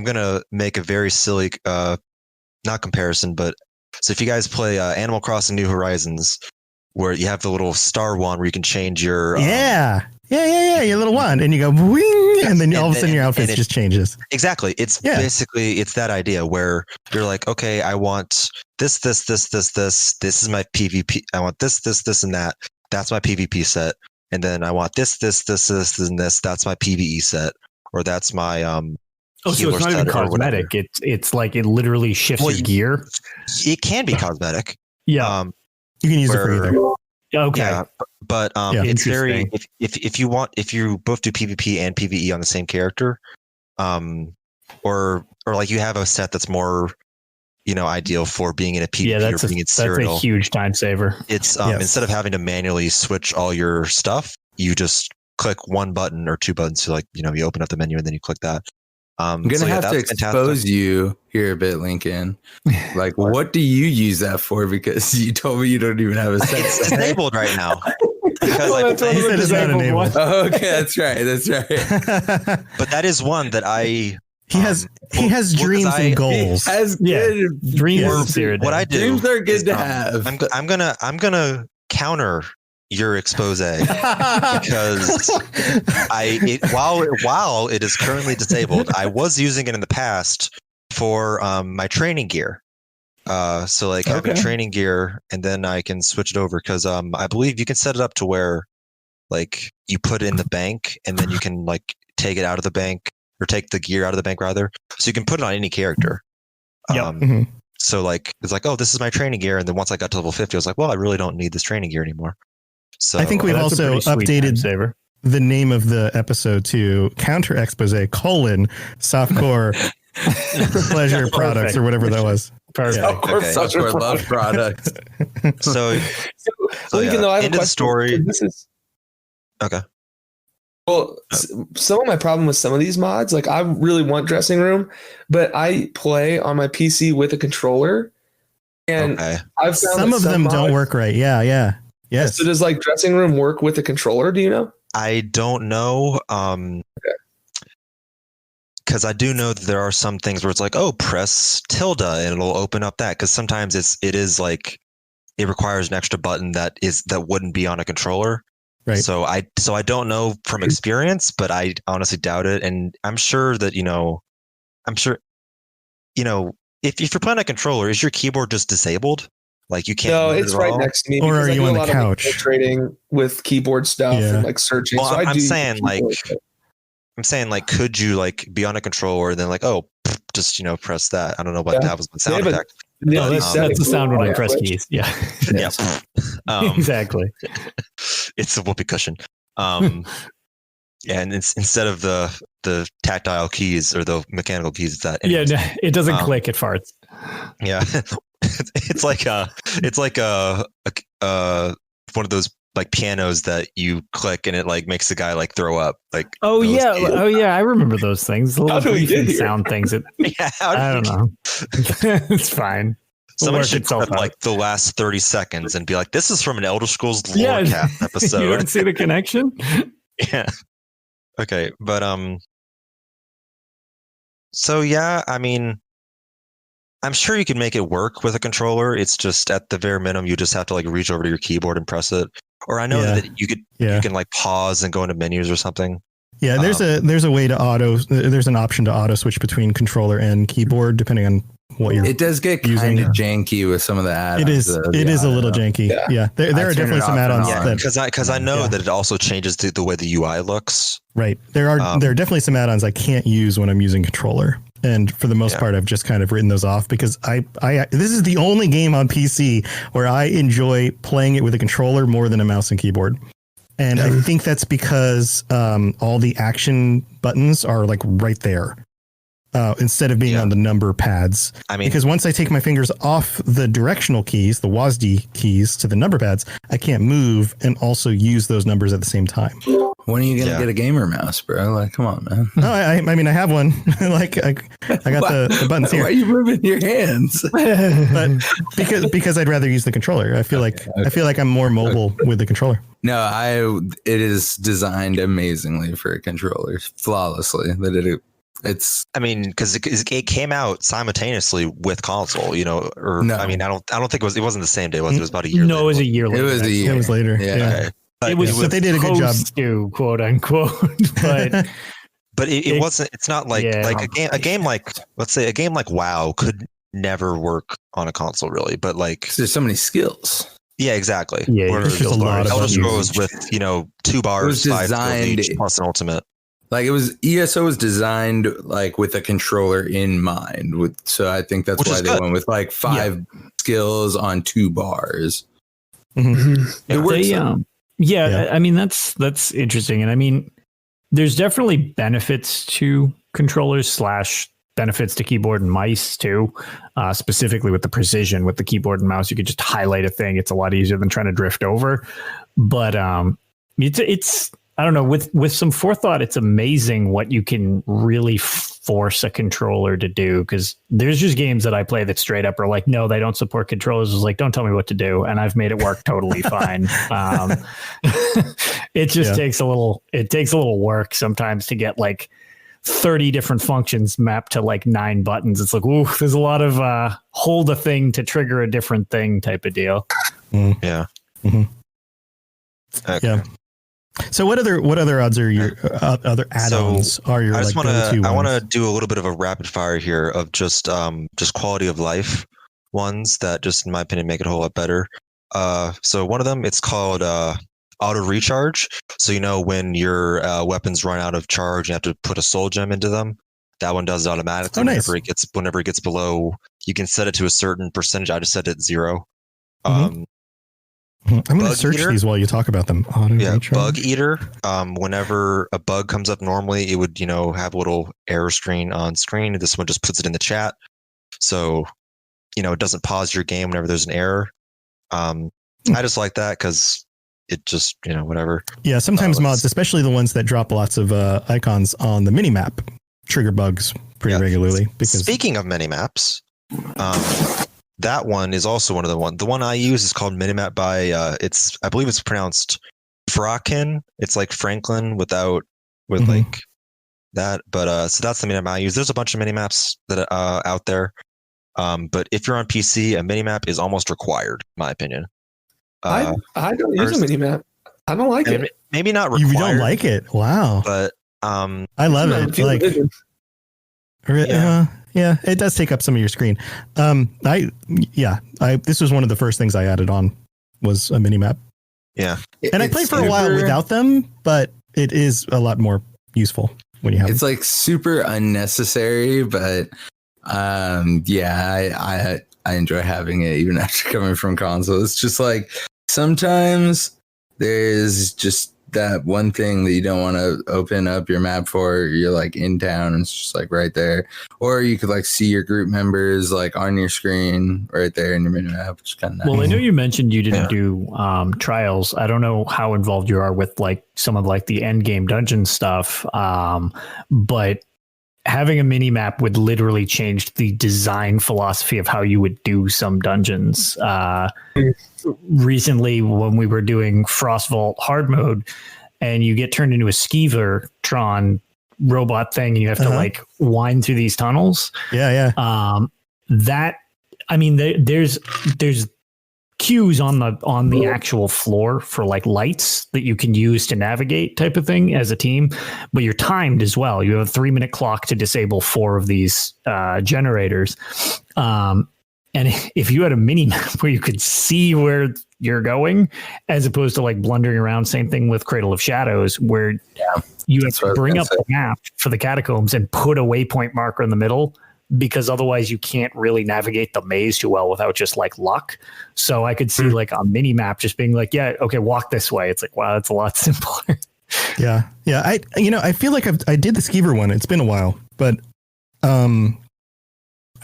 gonna make a very silly, not comparison, but so if you guys play Animal Crossing New Horizons, where you have the little star wand where you can change your Yeah, your little wand, and you go wing, and then all of a sudden your outfit just changes. Exactly. It's basically it's that idea where you're like, okay, I want this. This is my PvP. I want this, and that. That's my PvP set. And then I want this, and this. That's my PvE set, or that's my so it's not even cosmetic. It's like it literally shifts your gear. It can be cosmetic. Yeah, you can use it for either. Okay. Yeah, but it's very if you both do PvP and PvE on the same character, or like you have a set that's more, ideal for being in a PvP or being in Cyrodiil. That's a huge time saver. It's instead of having to manually switch all your stuff, you just click one button or two buttons. So like, you open up the menu and then you click that. I'm going to have to expose you here a bit, Lincoln. Like, what do you use that for? Because you told me you don't even have a set. It's disabled right now. Because he said it's not enabled. Oh, okay, that's right. But that is one that I... He has dreams and goals. Has good dreams. What I do dreams are good to have. I'm gonna counter your expose because while it is currently disabled, I was using it in the past for my training gear. So like having training gear, and then I can switch it over because I believe you can set it up to where like you put it in the bank and then you can like take it out of the bank. Or take the gear out of the bank rather, so you can put it on any character. So like it's like, oh, this is my training gear, and then once I got to level 50, I was like, well, I really don't need this training gear anymore. So I think we've also updated the name of the episode to Counter Expose: Softcore Pleasure Products or whatever that was. Perfect. Softcore love products. So Lincoln, though, I have into the story. Okay. Well, some of my problem with some of these mods, like I really want Dressing Room, but I play on my PC with a controller, and I've found some of them don't work right. Yeah. Yes. So does like Dressing Room work with a controller? Do you know? I don't know. Because I do know that there are some things where it's like, oh, press tilde and it'll open up that. Because sometimes it is like it requires an extra button that wouldn't be on a controller. Right. So I don't know from experience, but I honestly doubt it. And I'm sure that, if you're playing a controller, is your keyboard just disabled? Like you can't. No, it's right next to me. Or are you on the couch? Trading with keyboard stuff and like searching. Well, so I'm saying like, could you like be on a controller and then like, oh, just press that? I don't know what that was. The sound effect. No, that's the sound when I press keys. Yeah. Yeah. Exactly. It's a whoopee cushion. And it's instead of the tactile keys or the mechanical keys, it's that. Anyways. Yeah, it doesn't click. It farts. Yeah. It's like one of those like pianos that you click and it like makes the guy like throw up. Like I remember those things. The little sound things. I don't know. It's fine. Someone should put like the last 30 seconds and be like, "This is from an Elder Scrolls Lorecast episode." You don't see the connection? Yeah. Okay, but so yeah, I mean, I'm sure you can make it work with a controller. It's just at the very minimum, you just have to like reach over to your keyboard and press it. Or I know that you can like pause and go into menus or something. Yeah, there's a way to there's an option to auto switch between controller and keyboard depending on what you're. It does get kind of janky with some of the add-ons. It is a little janky. Yeah, there are definitely some add-ons. Yeah, because I know that it also changes the way the UI looks. Right. There are definitely some add-ons I can't use when I'm using controller. And for the most part, I've just kind of written those off because this is the only game on PC where I enjoy playing it with a controller more than a mouse and keyboard. And I think that's because all the action buttons are like right there instead of being on the number pads. I mean, because once I take my fingers off the directional keys, the WASD keys to the number pads, I can't move and also use those numbers at the same time. When are you going to get a gamer mouse, bro? Like, come on, man. No, I mean, I have one. Like, I got the buttons here. Why are you moving your hands? But because I'd rather use the controller. I feel like I'm more mobile with the controller. No, it is designed amazingly for a controller, flawlessly. I mean, because it came out simultaneously with console, you know, or no. I mean, I don't think it wasn't the same day. It was about a year. No, later. It was a year later. It was later. Yeah. Okay. But they did a good job, to, quote unquote. But it wasn't. It's not like a game like, let's say, a game like WoW could never work on a console, really. But like, there's so many skills. Yeah, exactly. Yeah, there's a lot of Elder Scrolls with 2 bars, 5 skills each, plus an ultimate. Like ESO was designed like with a controller in mind. So I think that's why they went with like 5 skills on 2 bars. Mm-hmm. It works. I mean, that's interesting. And I mean, there's definitely benefits to controllers / benefits to keyboard and mice too, specifically with the precision with the keyboard and mouse. You could just highlight a thing. It's a lot easier than trying to drift over. But it's I don't know, with some forethought, it's amazing what you can really force a controller to do, because there's just games that I play that straight up are like, no, they don't support controllers. It's like, don't tell me what to do. And I've made it work totally fine. It just takes a little work sometimes to get like 30 different functions mapped to like 9 buttons. It's like, ooh, there's a lot of hold a thing to trigger a different thing type of deal. Yeah. Mm-hmm. Okay. Yeah. So what other odds are your other add-ons are your I like go-to ones? I want to do a little bit of a rapid fire here of just quality of life ones that just in my opinion make it a whole lot better. So one of them, it's called auto recharge. So when your weapons run out of charge, you have to put a soul gem into them. That one does it automatically. Oh, nice. Whenever it gets below, you can set it to a certain percentage. I just set it at 0. Mm-hmm. I'm going to search these while you talk about them. Bug eater. Whenever a bug comes up, normally it would, have a little error screen on screen. This one just puts it in the chat. So, it doesn't pause your game whenever there's an error. I just like that because it just, whatever. Yeah, sometimes mods, especially the ones that drop lots of icons on the minimap, trigger bugs pretty regularly. Because speaking of minimaps, that one is also one of the one. The one I use is called Minimap by I believe it's pronounced Fraken. It's like Franklin with like that. But so that's the minimap I use. There's a bunch of minimaps that out there. But if you're on PC, a minimap is almost required, in my opinion. I don't use a minimap. I don't like it. Maybe not required. You don't like it? Wow. But I love it. Like, yeah, it does take up some of your screen. This was one of the first things I added on was a minimap. Yeah. And I played for a while without them, but it is a lot more useful when you have It's them. like super unnecessary, but I enjoy having it even after coming from console. It's just like sometimes there's just that one thing that you don't want to open up your map for. You're like in town and it's just like right there, or you could like see your group members like on your screen right there in your minimap, which is kind of nice. Well, I know you mentioned you didn't do trials. I don't know how involved you are with like some of like the end game dungeon stuff, but having a mini map would literally change the design philosophy of how you would do some dungeons. Recently, when we were doing Frostvault hard mode, and you get turned into a Skeever-tron robot thing, and you have to like wind through these tunnels. Yeah. There's cues on the actual floor for like lights that you can use to navigate type of thing as a team, but you're timed as well. You have a 3-minute clock to disable 4 of these generators. And if you had a mini map where you could see where you're going, as opposed to like blundering around, same thing with Cradle of Shadows, where you have to bring up the map for the catacombs and put a waypoint marker in the middle, because otherwise you can't really navigate the maze too well without just like luck. So I could see like a mini map just being like, yeah, okay, walk this way. It's like, wow, that's a lot simpler. Yeah. I feel like I did the Skeever one. It's been a while, but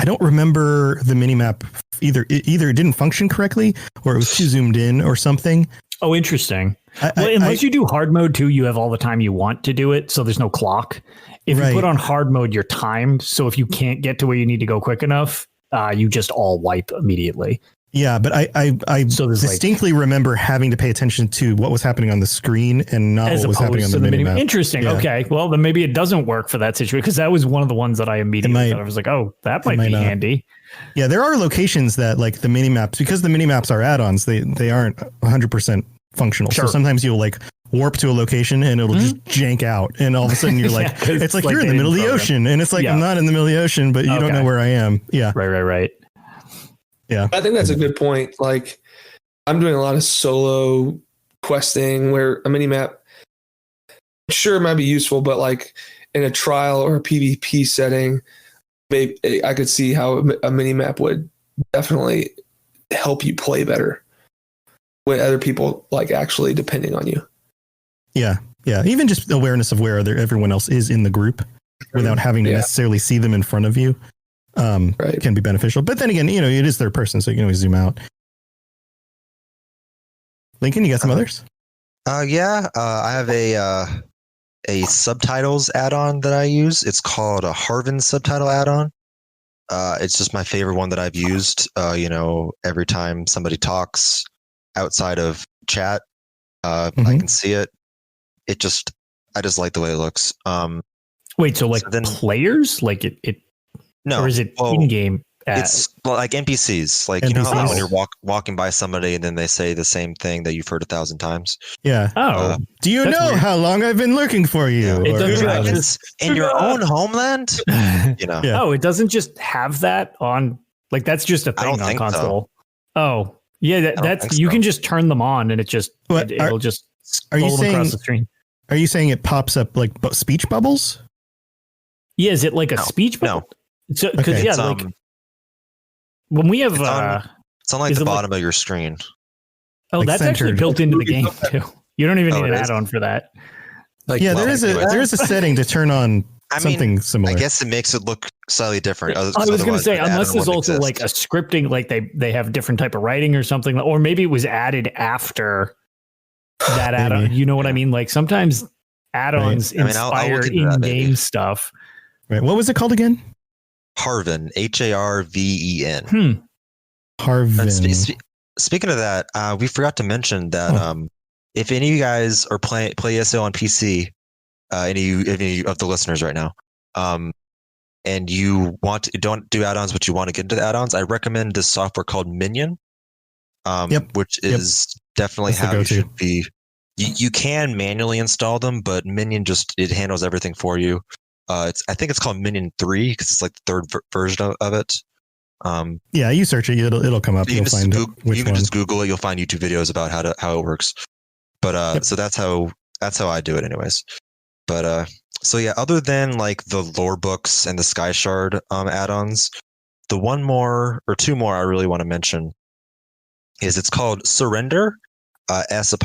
I don't remember the minimap either. Either it didn't function correctly or it was too zoomed in or something. Oh, interesting. Unless you do hard mode too, you have all the time you want to do it. So there's no clock. If you put on hard mode, you're timed. So if you can't get to where you need to go quick enough, you just all wipe immediately. Yeah, but I distinctly remember having to pay attention to what was happening on the screen and not what was happening on the minimap. Interesting. Yeah. Okay. Well, then maybe it doesn't work for that situation, because that was one of the ones that I immediately thought I was like, oh, that might be handy. Yeah, there are locations that like the minimaps, because the minimaps are add-ons, they aren't 100% functional. Sure. So sometimes you'll like warp to a location and it'll just jank out, and all of a sudden you're like, it's like you're in the middle of the ocean, and it's like I'm not in the middle of the ocean, but you don't know where I am. Yeah. Right. Yeah, I think that's a good point. Like, I'm doing a lot of solo questing where a mini map, sure, it might be useful, but like in a trial or a PvP setting, maybe I could see how a mini map would definitely help you play better with other people like actually depending on you. Yeah. Even just awareness of where everyone else is in the group without having to necessarily see them in front of you. Can be beneficial, but then again, it is their person, so you can always zoom out. Lincoln, you got some others? I have a subtitles add-on that I use. It's called a Harvin subtitle add-on. It's just my favorite one that I've used. Every time somebody talks outside of chat, I can see it. I just like the way it looks. Wait, so like players, like it. No, or is it in-game? It's like NPCs. Like, NPCs. How when you're walking by somebody and then they say the same thing that you've heard 1,000 times. Yeah. Do you know how long I've been looking for you? Yeah. In your own homeland? Yeah. Oh, it doesn't just have that on. Like, that's just a thing on console. So. Oh, yeah. That's you can just turn them on and it just it'll just scroll across the screen. Are you saying it pops up like speech bubbles? Yeah. Is it like a speech bubble? No. So, because like when we have, it's on like the bottom of your screen. Oh, like that's actually built into the game too. You don't even need an add-on for that. Like, there is a setting to turn on something similar. I guess it makes it look slightly different. I was going to say, unless there's also like a scripting, like they have different type of writing or something, or maybe it was added after that add-on. You know what I mean? Like sometimes add-ons inspire in-game stuff. Right. What was it called again? Harvin, Harven. Harvin. Speaking of that, we forgot to mention that if any of you guys are play ESO on PC, any of the listeners right now, and you don't do add-ons, but you want to get into the add-ons, I recommend this software called Minion, which is definitely how you should be. You can manually install them, but Minion it handles everything for you. I think it's called Minion 3 because it's like the third version of it. You search it, it'll come up. You can just Google it. You'll find YouTube videos about how it works. But so that's how I do it, anyways. But other than like the lore books and the Sky Shard add-ons, the one more or two more I really want to mention is it's called Surrender, S''RENDARR.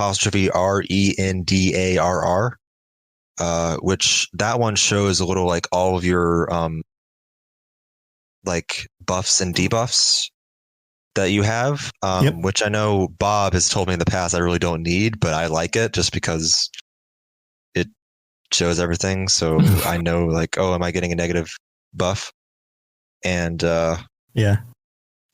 Which that one shows a little like all of your like buffs and debuffs that you have, which I know Bob has told me in the past I really don't need, but I like it just because it shows everything. So I know like, oh, am I getting a negative buff? And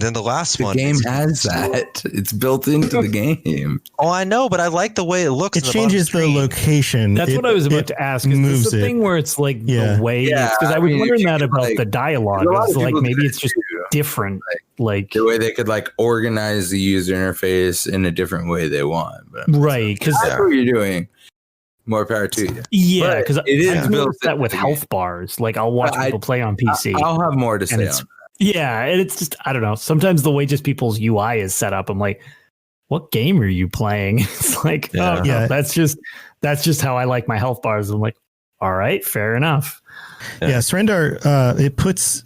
then the last one. The game has that. It's built into the game. Oh, I know, but I like the way it looks. It changes the location. That's what I was about to ask. Is this the thing where it's like the way? Because I was wondering that about the dialogue. It's like maybe it's just different. Like the way they could like organize the user interface in a different way they want. But right, because that's what you're doing. More power to you. Yeah, because it is I've built noticed that with into the health bars. Like I'll watch people play on PC. I'll have more to say on that. Yeah, and it's just I don't know. Sometimes the way just people's UI is set up, I'm like, what game are you playing? It's like, oh no, that's just how I like my health bars. I'm like, all right, fair enough. Yeah, Srendar,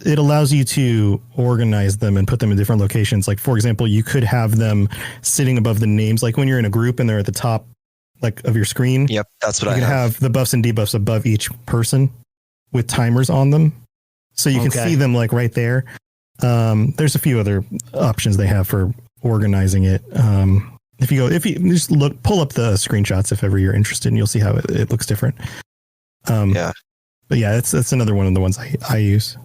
it allows you to organize them and put them in different locations. Like for example, you could have them sitting above the names, like when you're in a group and they're at the top like of your screen. Yep, that's what you can have the buffs and debuffs above each person with timers on them, so you can see them like right there. There's a few other options they have for organizing it. If you just pull up the screenshots if ever you're interested, and you'll see how it looks different. But yeah, that's another one of the ones I use.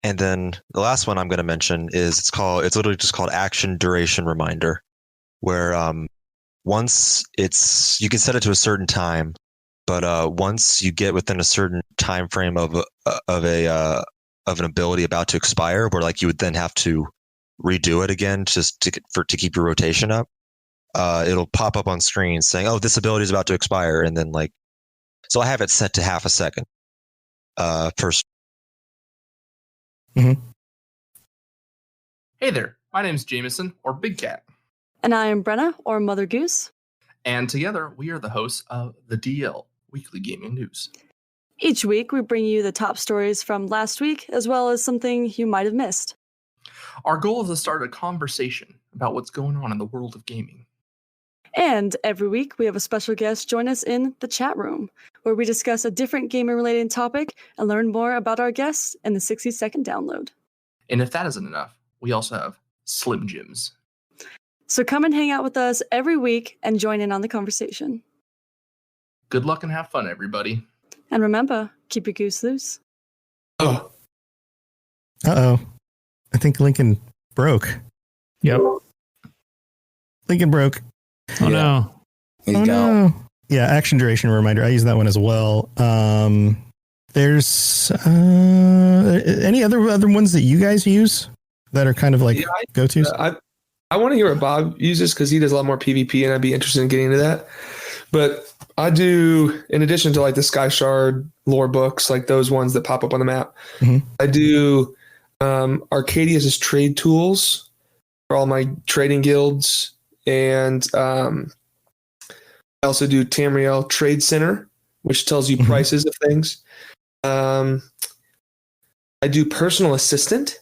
And then the last one I'm going to mention is it's literally just called Action Duration Reminder, where once you can set it to a certain time, but once you get within a certain time frame of an ability about to expire, where like you would then have to redo it again just to keep your rotation up, it'll pop up on screen saying, "Oh, this ability is about to expire," and then like, so I have it set to half a second. First. Mm-hmm. Hey there, my name's Jameson, or Big Cat. And I am Brenna, or Mother Goose. And together, we are the hosts of the DL, Weekly Gaming News. Each week, we bring you the top stories from last week, as well as something you might have missed. Our goal is to start a conversation about what's going on in the world of gaming. And every week, we have a special guest join us in the chat room, where we discuss a different gaming-related topic and learn more about our guests in the 60-second download. And if that isn't enough, we also have Slim Jims. So come and hang out with us every week and join in on the conversation. Good luck and have fun, everybody. And remember, keep your goose loose. Oh. Uh-oh. I think Lincoln broke. Yep. Lincoln broke. Oh no. No. Yeah, Action Duration Reminder. I use that one as well. There's any other ones that you guys use that are kind of like go-tos? I want to hear what Bob uses because he does a lot more PvP, and I'd be interested in getting into that. But I do, in addition to like the Sky Shard lore books, like those ones that pop up on the map, I do Arcadius's trade tools for all my trading guilds, and I also do Tamriel Trade Center, which tells you prices of things. I do Personal Assistant.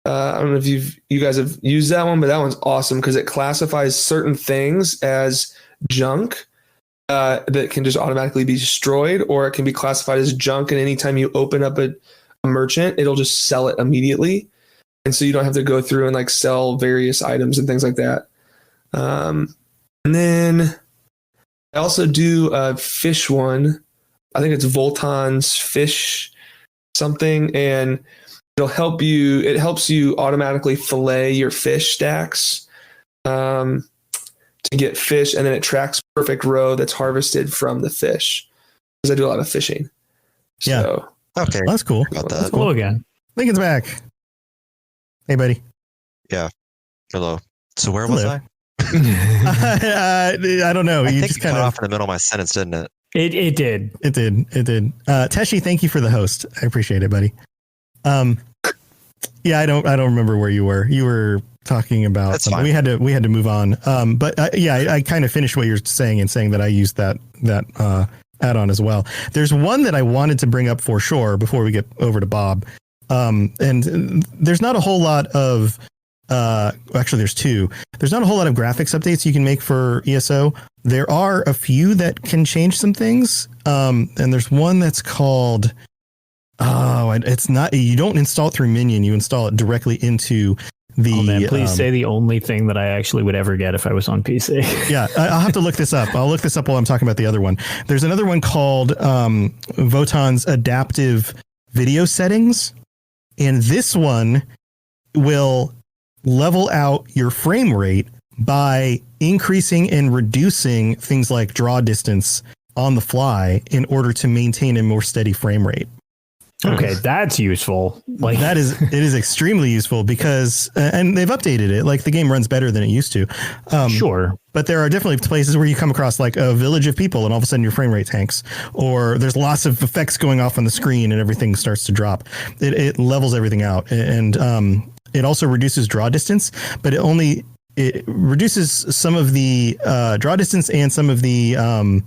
I don't know if you guys have used that one, but that one's awesome because it classifies certain things as junk that can just automatically be destroyed, or it can be classified as junk, and anytime you open up a merchant, it'll just sell it immediately. And so you don't have to go through and like sell various items and things like that. And then I also do a fish one. I think it's Voltan's fish something, and it helps you automatically fillet your fish stacks to get fish, and then it tracks perfect row that's harvested from the fish, because I do a lot of fishing. So, okay, that's cool. That's cool again. Lincoln's back. Hey, buddy. Yeah. Hello. So where was I? I don't know. You just kind of off in the middle of my sentence, didn't it? It did. Teshi, thank you for the host. I appreciate it, buddy. Yeah, I don't remember where you were. You were talking about something. We had to move on. But I kind of finished what you're saying and saying that I used that add-on as well. There's one that I wanted to bring up for sure before we get over to Bob. And there's not a whole lot of actually there's two. There's not a whole lot of graphics updates you can make for ESO. There are a few that can change some things. And there's one that's called it's not, you don't install it through Minion, you install it directly into the please say the only thing that I actually would ever get if I was on PC. Yeah, I'll have to look this up. I'll look this up while I'm talking about the other one. There's another one called Votan's Adaptive Video Settings, and this one will level out your frame rate by increasing and reducing things like draw distance on the fly in order to maintain a more steady frame rate. Okay, that's useful. Like it is extremely useful because, and they've updated it. Like the game runs better than it used to. Sure. But there are definitely places where you come across like a village of people and all of a sudden your frame rate tanks, or there's lots of effects going off on the screen and everything starts to drop. It levels everything out. And it also reduces draw distance, but it reduces some of the draw distance and some of the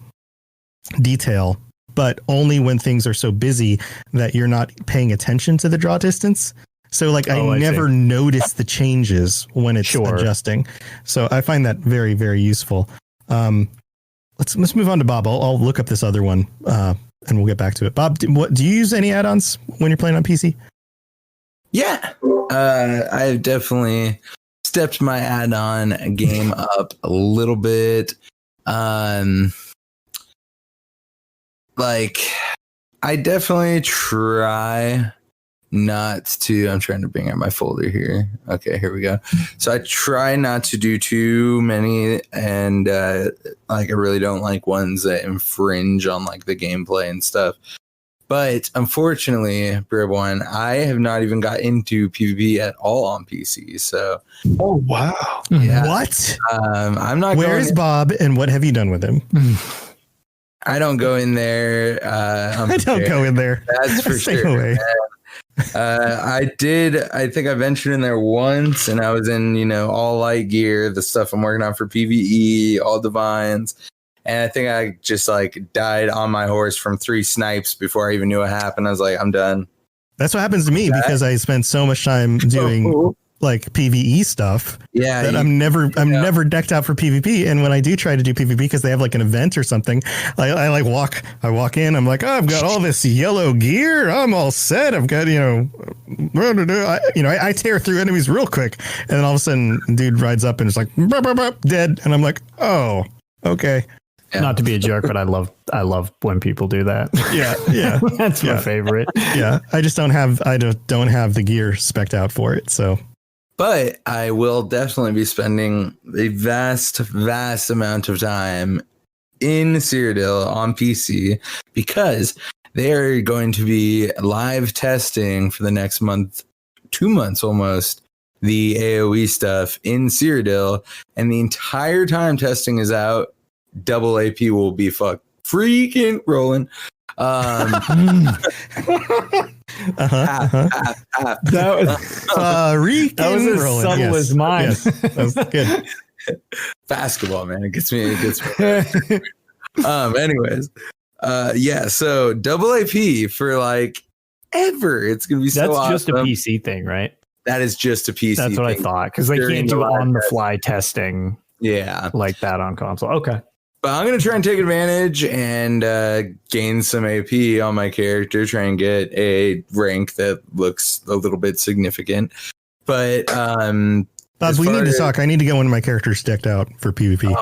detail, but only when things are so busy that you're not paying attention to the draw distance. So like I never notice the changes when it's adjusting. So I find that very, very useful. Let's move on to Bob. I'll look up this other one and we'll get back to it. Bob, do you use any add-ons when you're playing on PC? Yeah, I've definitely stepped my add-on game up a little bit. Like, I definitely try not to. I'm trying to bring out my folder here. Okay, here we go. So I try not to do too many, and like I really don't like ones that infringe on like the gameplay and stuff. But unfortunately, Bribone, I have not even got into PvP at all on PC. So, oh wow, yeah. What? I'm not. Where's Bob, and what have you done with him? I don't go in there. I don't go in there. That's for sure. I think I ventured in there once, and I was in, all light gear, the stuff I'm working on for PvE, all divines. And I think I just like died on my horse from 3 snipes before I even knew what happened. I was like, I'm done. That's what happens to me because I spend so much time doing like PvE stuff. Yeah, that I'm never decked out for PvP. And when I do try to do PvP because they have like an event or something, I walk in. I'm like, oh, I've got all this yellow gear. I'm all set. I've got I tear through enemies real quick, and then all of a sudden, dude rides up and it's like burp, burp, burp, dead, and I'm like, oh, okay. Yeah. Not to be a jerk, but I love when people do that. Yeah. That's my favorite. Yeah. I don't have the gear spec'd out for it. So, but I will definitely be spending a vast amount of time in Cyrodiil on PC because they're going to be live testing for the next month, 2 months almost, the AoE stuff in Cyrodiil, and the entire time testing is out, double AP will be freaking rolling. That was as subtle as mine. Yes, that was good. Basketball, man. It gets me. Anyways. Yeah, so double AP for like ever. It's gonna be so awesome. That's just a PC thing, right? That is just a PC That's what I thought, because they can't do on the fly testing like that on console. Okay. But I'm going to try and take advantage and gain some AP on my character, try and get a rank that looks a little bit significant. But Bob, we need to talk. I need to get one of my characters decked out for PvP.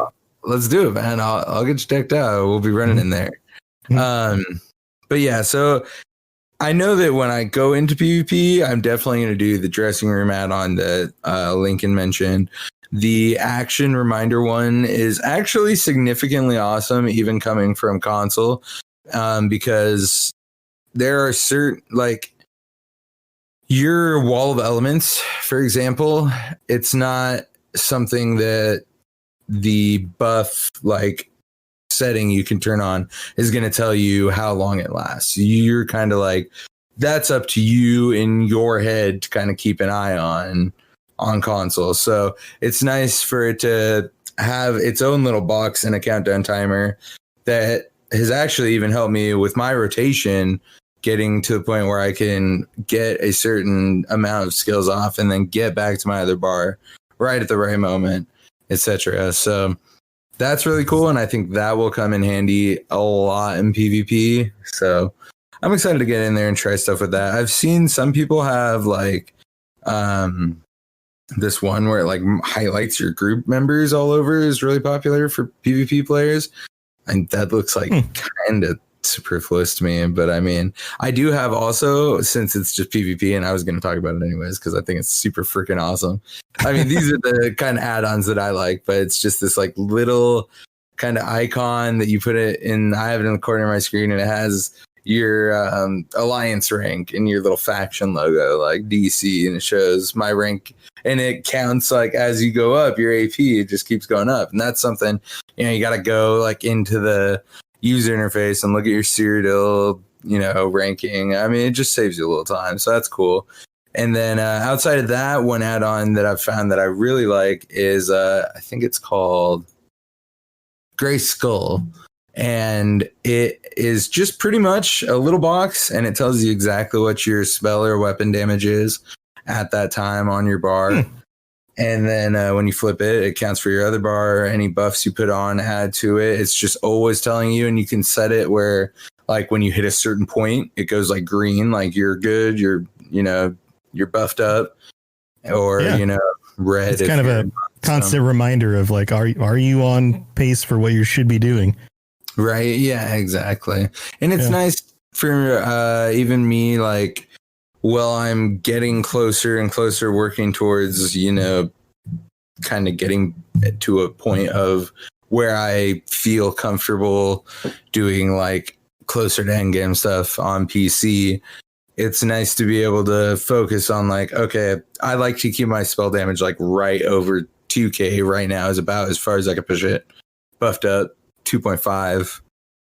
Let's do it, man. I'll get you decked out. We'll be running in there. But yeah, so I know that when I go into PvP, I'm definitely going to do the dressing room add-on that Lincoln mentioned. The action reminder one is actually significantly awesome, even coming from console, because there are certain, like, your wall of elements, for example, it's not something that the buff, like, setting you can turn on is going to tell you how long it lasts. You're kind of like, that's up to you in your head to kind of keep an eye on console. So it's nice for it to have its own little box and a countdown timer that has actually even helped me with my rotation, getting to the point where I can get a certain amount of skills off and then get back to my other bar right at the right moment, etc. So that's really cool, and I think that will come in handy a lot in PvP. So I'm excited to get in there and try stuff with that. I've seen some people have like this one where it like highlights your group members all over is really popular for PvP players. And that looks like kind of superfluous to me. But I mean, I do have also, since it's just PvP, and I was going to talk about it anyways, because I think it's super freaking awesome. I mean, these are the kind of add-ons that I like, but it's just this like little kind of icon that you put it in. I have it in the corner of my screen, and it has your alliance rank and your little faction logo like DC, and it shows my rank, and it counts like as you go up your AP, it just keeps going up. And that's something, you know, you got to go like into the user interface and look at your Cyrodiil, you know, ranking. I mean, it just saves you a little time, so that's cool. And then outside of that, one add-on that I've found that I really like is I think it's called Gray Skull. And it is just pretty much a little box, and it tells you exactly what your spell or weapon damage is at that time on your bar. And then when you flip it, it counts for your other bar. Any buffs you put on, add to it. It's just always telling you, and you can set it where, like, when you hit a certain point, it goes like green, like you're good, you're buffed up, or you know, red. It's kind of a constant reminder of like, are you on pace for what you should be doing? Right. Yeah, exactly. And it's nice for even me, like, well, I'm getting closer and closer, working towards, you know, kind of getting to a point of where I feel comfortable doing like closer to end game stuff on PC. It's nice to be able to focus on like, okay, I like to keep my spell damage like right over 2K right now, is about as far as I can push it, buffed up 2.5.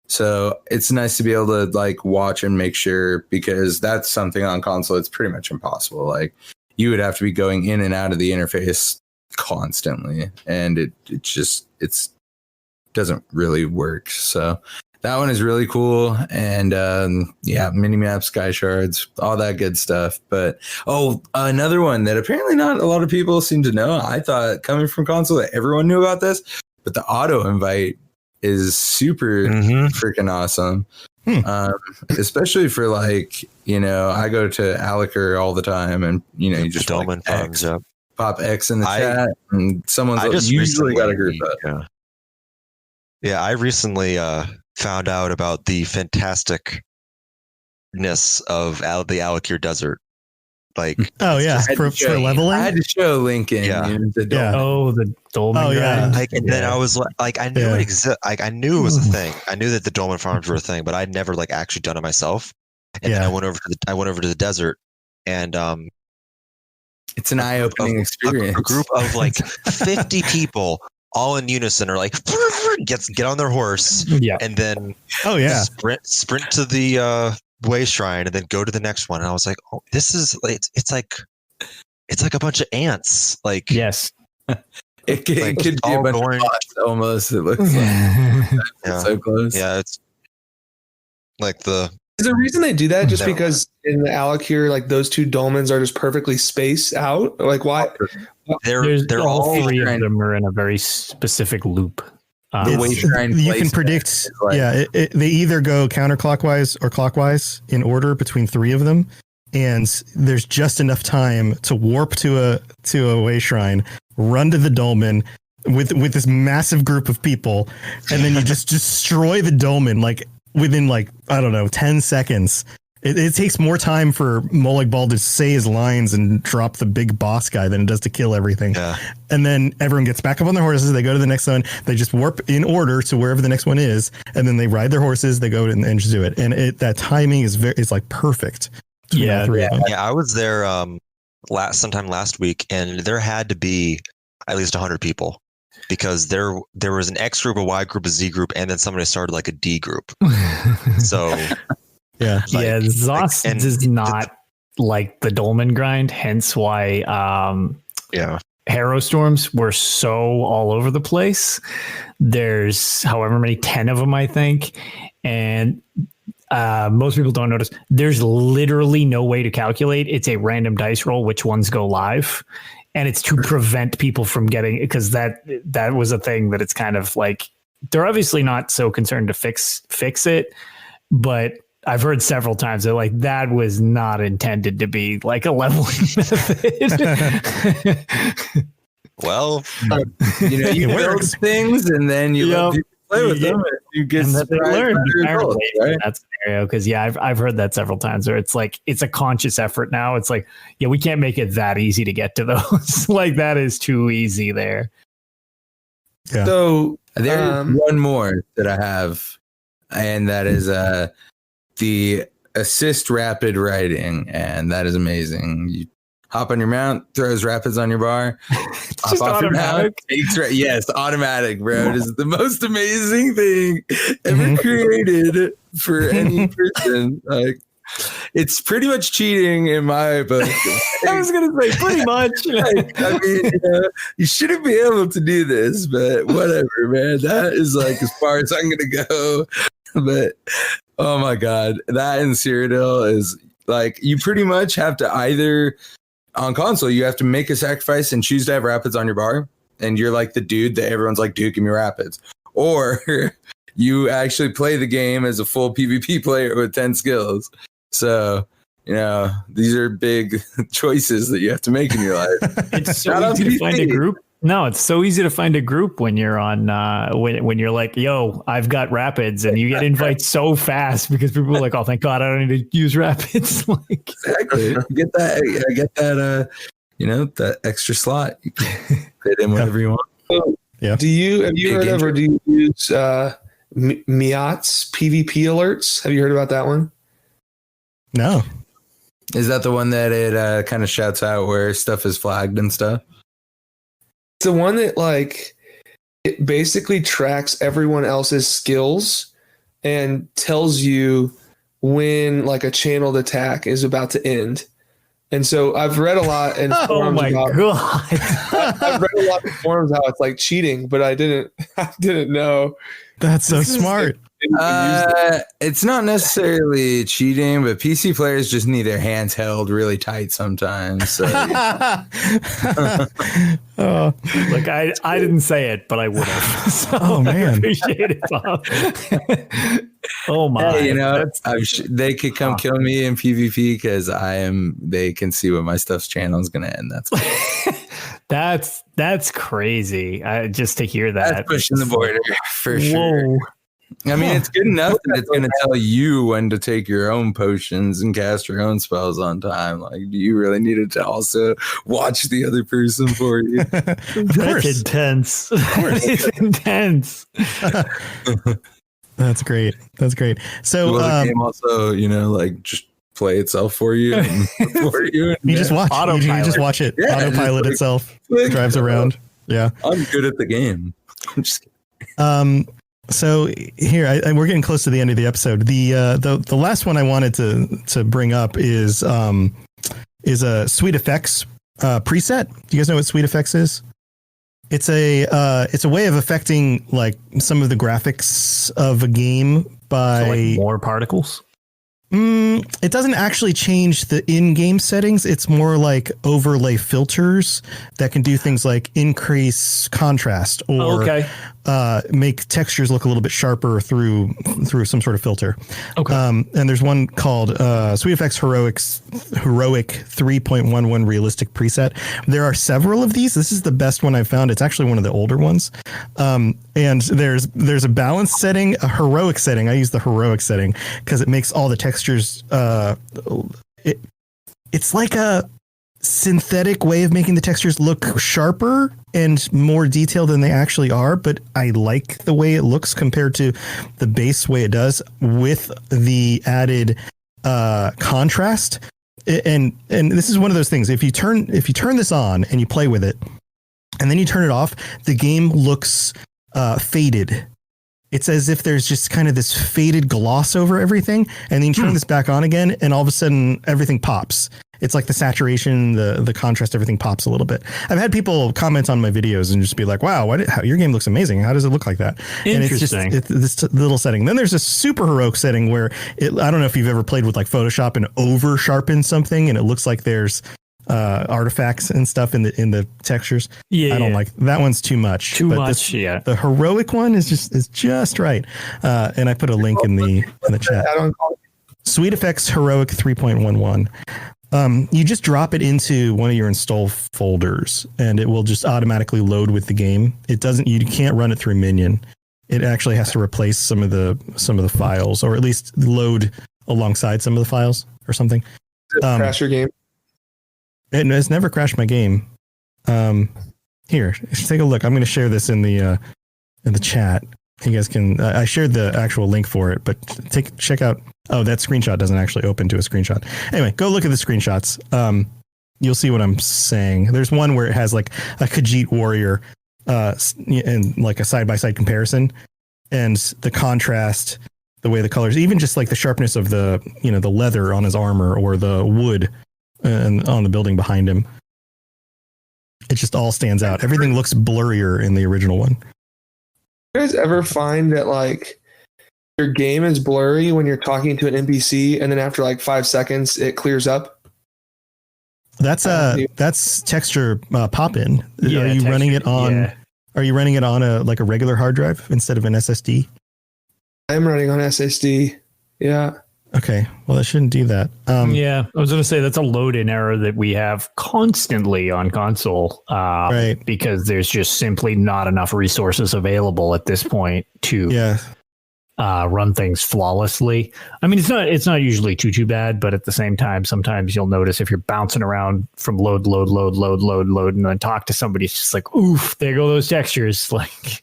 So it's nice to be able to like watch and make sure, because that's something on console it's pretty much impossible. Like, you would have to be going in and out of the interface constantly, and it doesn't really work. So that one is really cool. And mini maps, sky shards, all that good stuff. But another one that apparently not a lot of people seem to know, I thought coming from console that everyone knew about this, but the auto invite is super freaking awesome. Especially for like, you know, I go to Alik'r all the time, and you know, you just Dolmen farms up. Pop X in the chat, and someone's usually got a group up. Yeah, I recently found out about the fantasticness of the Alik'r Desert. Like, for leveling. I had to show Lincoln. The Dolmen. And then I was like, I knew it existed. Like, I knew it was a thing. I knew that the Dolmen farms were a thing, but I'd never like actually done it myself. And then I went over to the desert, and it's an eye-opening experience. A group of like 50 people, all in unison, are like, get on their horse, and then sprint to the way shrine, and then go to the next one. And I was like, oh, this is it's like a bunch of ants. Like, yes, it could be a bunch of bots, almost. It looks like it's so close. Yeah, it's like Is there a reason they do that? Just because in the Alik'r, like those two dolmens are just perfectly spaced out? Like, why? They're all three of them are in a very specific loop. You can predict. They either go counterclockwise or clockwise in order between three of them, and there's just enough time to warp to a way shrine, run to the dolmen with this massive group of people, and then you just destroy the dolmen like within like, I don't know, 10 seconds. It takes more time for Molag Bal to say his lines and drop the big boss guy than it does to kill everything. Yeah. And then everyone gets back up on their horses. They go to the next one. They just warp in order to wherever the next one is. And then they ride their horses. They go and just do it. And that timing is it's like perfect. Yeah. I was there sometime last week, and there had to be at least 100 people, because there was an X group, a Y group, a Z group, and then somebody started like a D group. So... Zoss does not like the dolmen grind, hence why Harrow Storms were so all over the place. There's however many, 10 of them, I think, and most people don't notice. There's literally no way to calculate. It's a random dice roll which ones go live, and it's to prevent people from getting, because that was a thing that it's kind of like, they're obviously not so concerned to fix it, but I've heard several times they're like, that was not intended to be like a leveling method. Well, you build things, and then you let people play with them. You get surprised results, right? In that scenario, because I've heard that several times where it's like, it's a conscious effort now. It's like, we can't make it that easy to get to those. Like, that is too easy there. Yeah. So there's one more that I have, and that is the assist rapid riding, and that is amazing. You hop on your mount, throws rapids on your bar. It's just automatic. Yes, automatic, bro. It is the most amazing thing ever created for any person. Like, it's pretty much cheating in my book. I was gonna say pretty much. I mean, you shouldn't be able to do this, but whatever, man. That is like as far as I'm gonna go. But oh my god, that in Cyrodiil is like, you pretty much have to either on console, you have to make a sacrifice and choose to have rapids on your bar, and you're like the dude that everyone's like, dude, give me rapids, or you actually play the game as a full PvP player with 10 skills. So, these are big choices that you have to make in your life. It's so easy to find a group. No, it's so easy to find a group when you're on when you're like, yo, I've got rapids, and you get invites so fast because people are like, oh, thank God, I don't need to use rapids. Like, exactly. I get that that extra slot. You can fit in whatever you want. Yeah. Have you heard of, or do you use Miat's PvP alerts? Have you heard about that one? No. Is that the one that it kind of shouts out where stuff is flagged and stuff? It's the one that, like, it basically tracks everyone else's skills and tells you when, like, a channeled attack is about to end. And so I've read a lot in forums. Oh my God. I've read a lot in forums how it's like cheating, but I didn't know. That's so smart. It's not necessarily cheating, but PC players just need their hands held really tight sometimes. So. Like, I didn't say it, but I would have. So oh man, I appreciate it, Bob. Oh my! Hey, they could come kill me in PvP because they can see what my stuff's channel is going to end. That's crazy. Just to hear that. That's pushing the border for sure. I mean, it's good enough that it's going to tell you when to take your own potions and cast your own spells on time. Like, do you really need it to also watch the other person for you? That's intense. It's intense. That's great. So, the game also, like, just play itself for you. And for you, and you just watch. You just watch it. Yeah, autopilot itself. Drives around. Yeah. I'm good at the game. I'm just kidding. So here, we're getting close to the end of the episode. The last one I wanted to bring up is a Sweet Effects preset. Do you guys know what Sweet Effects is? It's a way of affecting like some of the graphics of a game by more particles. It doesn't actually change the in-game settings. It's more like overlay filters that can do things like increase contrast or make textures look a little bit sharper through some sort of filter. Okay. And there's one called Sweet Effects Heroic 3.11 Realistic Preset. There are several of these. This is the best one I've found. It's actually one of the older ones. And there's a balance setting, a heroic setting. I use the heroic setting because it makes all the textures. It's like a synthetic way of making the textures look sharper and more detailed than they actually are, but I like the way it looks compared to the base way it does with the added contrast. And this is one of those things. If you turn this on and you play with it and then you turn it off, the game looks faded. It's as if there's just kind of this faded gloss over everything, and then you turn this back on again, and all of a sudden everything pops. It's like the saturation, the contrast, everything pops a little bit. I've had people comment on my videos and just be like, "Wow, your game looks amazing. How does it look like that?" Interesting. And it's just this little setting. Then there's a super heroic setting where I don't know if you've ever played with like Photoshop and over sharpen something, and it looks like there's artifacts and stuff in the textures. I don't like that one's too much. The heroic one is just right. And I put a link in the chat. Sweet Effects Heroic 3.11. You just drop it into one of your install folders and it will just automatically load with the game. You can't run it through Minion. It actually has to replace some of the files, or at least load alongside some of the files or something. Crash your game? It's never crashed my game. Here, take a look. I'm going to share this in the chat. You guys can. I shared the actual link for it, but check out Oh, that screenshot doesn't actually open to a screenshot. Anyway, go look at the screenshots. You'll see what I'm saying. There's one where it has like a Khajiit warrior and like a side-by-side comparison, and the contrast, the way the colors, even just like the sharpness of the, the leather on his armor or the wood and on the building behind him. It just all stands out. Everything looks blurrier in the original one. You guys ever find that like your game is blurry when you're talking to an NPC and then after like 5 seconds it clears up? That's texture pop-in. Yeah, are you running it on? Yeah. Are you running it on a regular hard drive instead of an SSD? I'm running on SSD. Yeah. Okay. Well, that shouldn't do that. Yeah, I was going to say that's a load-in error that we have constantly on console, right? Because there's just simply not enough resources available at this point to run things flawlessly. I mean, it's not usually too bad, but at the same time, sometimes you'll notice if you're bouncing around from load, and then talk to somebody, it's just like, oof, there go those textures. Like,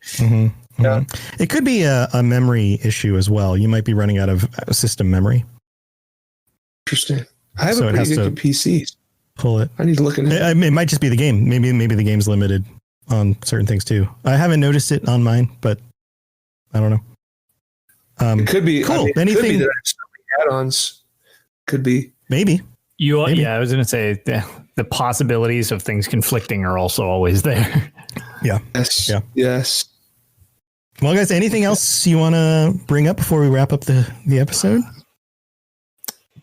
yeah, it could be a memory issue as well. You might be running out of system memory. Interesting. I have a pretty good PC. Pull it. I need to look at it. It might just be the game. Maybe the game's limited on certain things too. I haven't noticed it on mine, but I don't know. It could be cool. I mean, Anything? Could be that add-ons could be. Maybe. Yeah, I was going to say the possibilities of things conflicting are also always there. Yeah. Yes. Yeah. Yes. Well, guys, anything else you want to bring up before we wrap up the episode?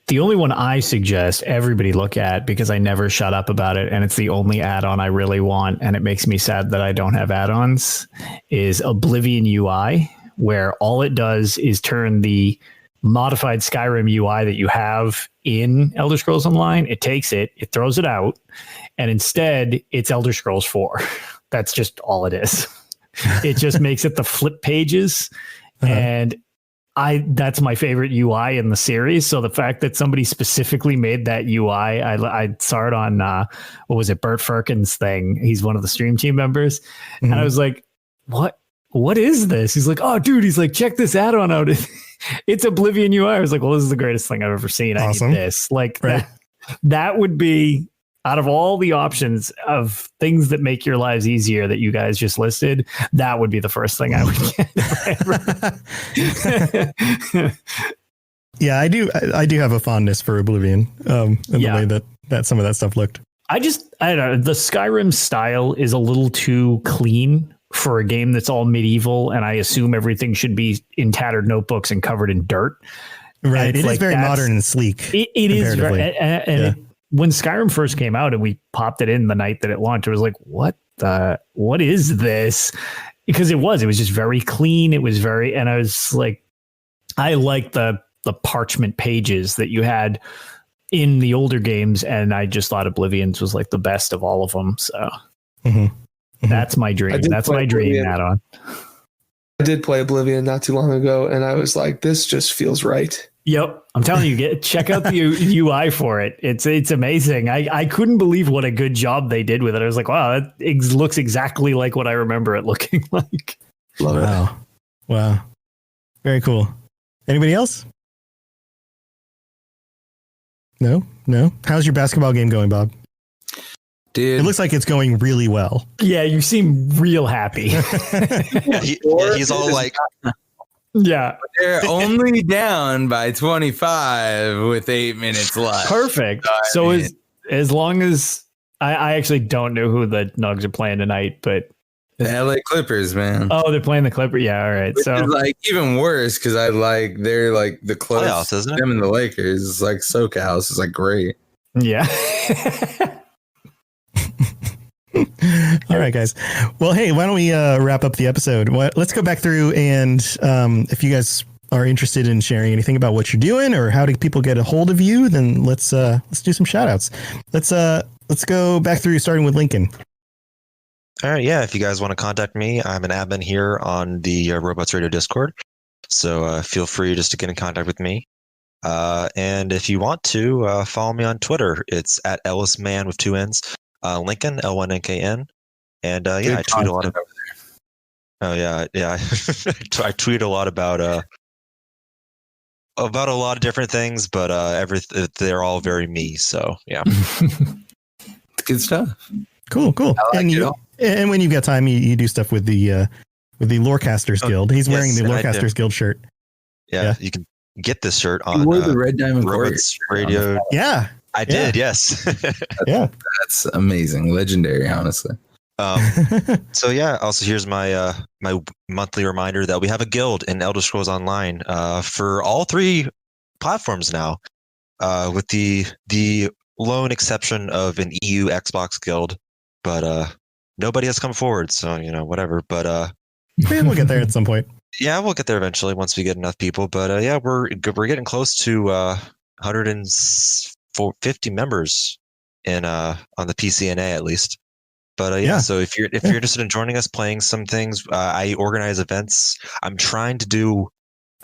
The only one I suggest everybody look at, because I never shut up about it, and it's the only add-on I really want, and it makes me sad that I don't have add-ons, is Oblivion UI, where all it does is turn the modified Skyrim UI that you have in Elder Scrolls Online, it takes it, it throws it out, and instead it's Elder Scrolls 4. That's just all it is. It just makes it the flip pages, and that's my favorite UI in the series. So the fact that somebody specifically made that UI, I saw it on what was it, Bert Firkin's thing. He's one of the stream team members, and I was like, what is this? He's like, oh, dude, he's like, check this add-on out. It's Oblivion UI. I was like, well, this is the greatest thing I've ever seen. Awesome. I need this. Like, right. that would be, out of all the options of things that make your lives easier that you guys just listed, that would be the first thing I would get. Yeah, I do have a fondness for Oblivion, in the way that some of that stuff looked. I don't know. The Skyrim style is a little too clean for a game that's all medieval, and I assume everything should be in tattered notebooks and covered in dirt. Right. It is very modern and sleek. It is very, and when Skyrim first came out and we popped it in the night that it launched, it was like, what is this? Because it was just very clean. It was very, and I was like, I like the parchment pages that you had in the older games. And I just thought Oblivion's was like the best of all of them. So that's my dream. That's my dream add-on. I did play Oblivion not too long ago, and I was like, this just feels right. Yep. I'm telling you, check out the UI for it. It's amazing. I couldn't believe what a good job they did with it. I was like, wow, that looks exactly like what I remember it looking like. Love it. Wow. Very cool. Anybody else? No. How's your basketball game going, Bob? Dude, it looks like it's going really well. Yeah, you seem real happy. He's all like, yeah, they're only down by 25 with 8 minutes left. Perfect. So as long as I actually don't know who the Nugs are playing tonight, but the LA Clippers, man. Oh, they're playing the Clippers. Yeah, all right. Which is like even worse because they're like the close, isn't it? Them and the Lakers. It's like SoCal. It's like great. Yeah. All right, guys. Well, hey, why don't we wrap up the episode? Let's go back through, and if you guys are interested in sharing anything about what you're doing or how do people get a hold of you, then let's do some shout outs. Let's go back through, starting with Lincoln. All right, yeah. If you guys want to contact me, I'm an admin here on the Robots Radio Discord, so feel free just to get in contact with me. And if you want to follow me on Twitter, it's at EllisMan with 2 N's. Lincoln, LYNKN, and I tweet a lot of. Oh yeah. I tweet a lot about about a lot of different things, but they're all very me. So yeah, Good stuff. Cool. I like And when you got time, you do stuff with the Lorecasters Guild. He's wearing the and I Lorecasters Guild shirt. Yeah, you can get this shirt on. You wore the Red Diamond Robots Radio. Yeah, I did. Yes. yeah. That's amazing, legendary, honestly. So yeah. Also, here's my my monthly reminder that we have a guild in Elder Scrolls Online for all 3 platforms now, with the lone exception of an EU Xbox guild, but nobody has come forward. So whatever. But We'll get there at some point. yeah, we'll get there eventually once we get enough people. But yeah, we're getting close to 150 members in on the PCNA at least. But yeah, so if you're interested in joining us, playing some things, I organize events. I'm trying to do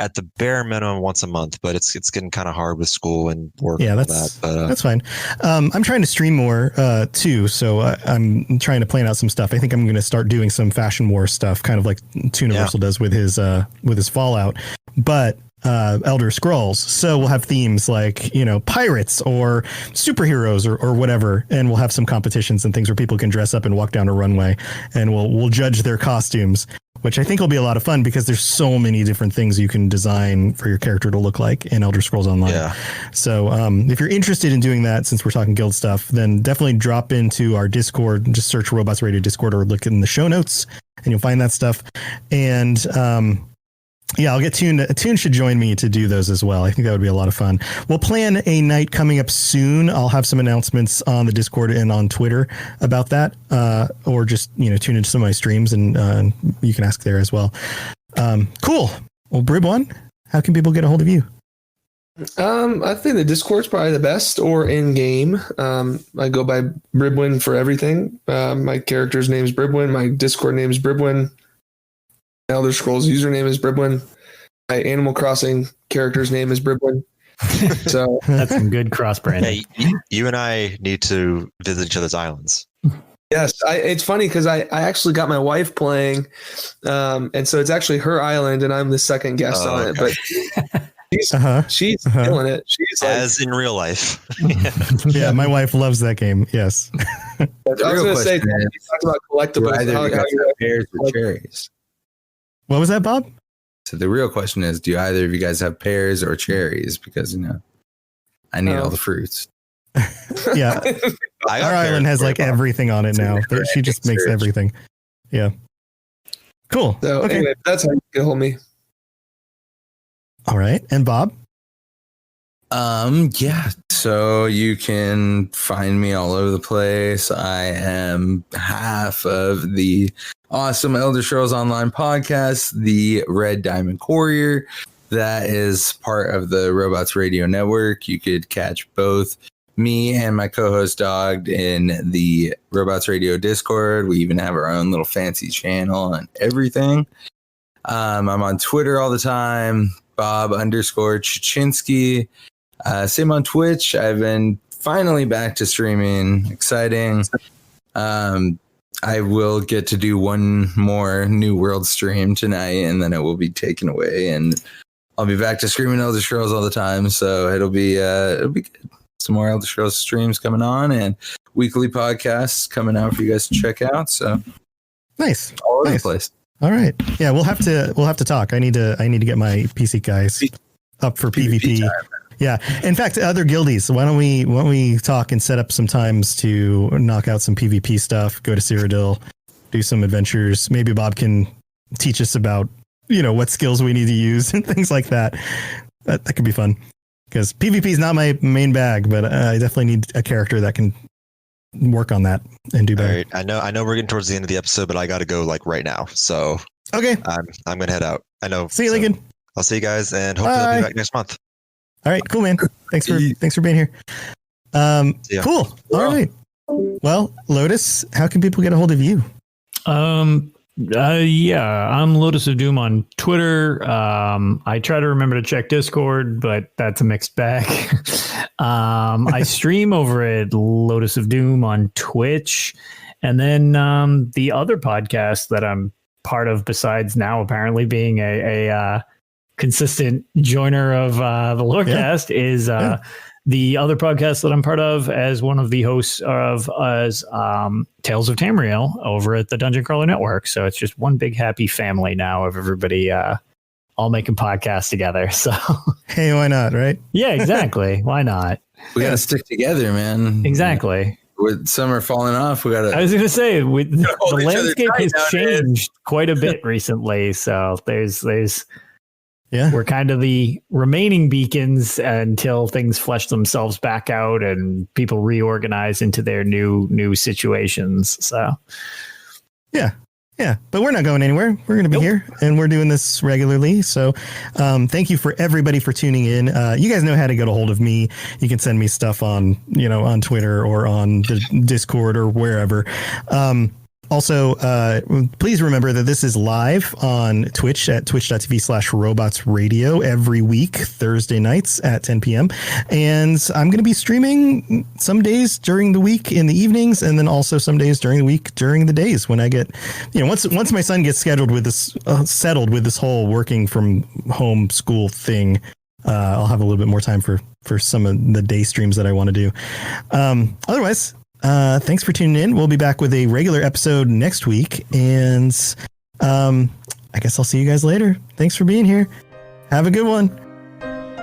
at the bare minimum once a month, but it's getting kind of hard with school and work. Yeah, and all that's that. But, that's fine. I'm trying to stream more too, so I'm trying to plan out some stuff. I think I'm going to start doing some Fashion War stuff, kind of like Tooniversal does with his Fallout, but Elder Scrolls. So we'll have themes like pirates or superheroes or whatever, and we'll have some competitions and things where people can dress up and walk down a runway, and we'll judge their costumes, which I think will be a lot of fun because there's so many different things you can design for your character to look like in Elder Scrolls Online. Yeah. So if you're interested in doing that, since we're talking guild stuff, then definitely drop into our Discord, just search Robots Radio Discord or look in the show notes and you'll find that stuff. And yeah, I'll get Toon. Toon should join me to do those as well. I think that would be a lot of fun. We'll plan a night coming up soon. I'll have some announcements on the Discord and on Twitter about that, or just tune into some of my streams and you can ask there as well. Cool. Well, Brib1, how can people get a hold of you? I think the Discord's probably the best, or in game. I go by Bribwin for everything. My character's name is Bribwin. My Discord name is Bribwin. Elder Scrolls username is Bribwin. My Animal Crossing character's name is Bribwin. So that's some good cross branding. Hey, you and I need to visit each other's islands. Yes, it's funny because I actually got my wife playing, and so it's actually her island, and I'm the second guest on it. But she's feeling it. She's as in real life. Yeah, my wife loves that game. Yes. I was going to say, you talked about collectibles. How you have pears or cherries? What was that, Bob? So the real question is, do either of you guys have pears or cherries? Because I need all the fruits. Yeah, our island has like everything on it now. She just makes everything. Yeah. Cool. So anyway, that's how you get a hold of me. All right, and Bob. Yeah. So you can find me all over the place. I am half of the awesome Elder Scrolls Online podcast, the Red Diamond Courier. That is part of the Robots Radio Network. You could catch both me and my co-host Dogged in the Robots Radio Discord. We even have our own little fancy channel and everything. I'm on Twitter all the time, Bob_Chachinsky. Same on Twitch. I've been finally back to streaming. Exciting. I will get to do one more New World stream tonight, and then it will be taken away, and I'll be back to streaming Elder Scrolls all the time. So it'll be good. Some more Elder Scrolls streams coming on, and weekly podcasts coming out for you guys to check out. So nice, all over the place. All right, yeah, we'll have to talk. I need to get my PC guys up for PvP. Time. Yeah. In fact, other guildies, why don't we talk and set up some times to knock out some PvP stuff, go to Cyrodiil, do some adventures. Maybe Bob can teach us about, what skills we need to use and things like that. That could be fun because PvP is not my main bag, but I definitely need a character that can work on that and do better. All right. I know we're getting towards the end of the episode, but I got to go like right now. So okay, I'm going to head out. I know. See you, Lincoln. I'll see you guys and hopefully I'll be back next month. All right, cool, man. Thanks for being here. Cool. All right. Well, Lotus, how can people get a hold of you? Yeah, I'm Lotus of Doom on Twitter. I try to remember to check Discord, but that's a mixed bag. I stream over at Lotus of Doom on Twitch, and then the other podcast that I'm part of, besides now apparently being a consistent joiner of the Lorecast, is the other podcast that I'm part of as one of the hosts of Tales of Tamriel over at the Dungeon Crawler Network. So it's just one big happy family now of everybody all making podcasts together. So hey, why not, right? Yeah, exactly. Why not? We got to stick together, man. Exactly. With summer falling off, we got to. I was going to say, the landscape has changed quite a bit recently. So we're kind of the remaining beacons until things flesh themselves back out and people reorganize into their new situations. So, yeah, but we're not going anywhere. We're going to be here, and we're doing this regularly. So thank you for everybody for tuning in. You guys know how to get a hold of me. You can send me stuff on Twitter or on the Discord or wherever. Also, please remember that this is live on Twitch at twitch.tv/robotsradio every week, Thursday nights at 10 p.m. And I'm going to be streaming some days during the week in the evenings, and then also some days during the week during the days when I get, once my son gets settled with this whole working from home school thing, I'll have a little bit more time for some of the day streams that I want to do. Otherwise, thanks for tuning in. We'll be back with a regular episode next week. And I guess I'll see you guys later. Thanks for being here. Have a good one.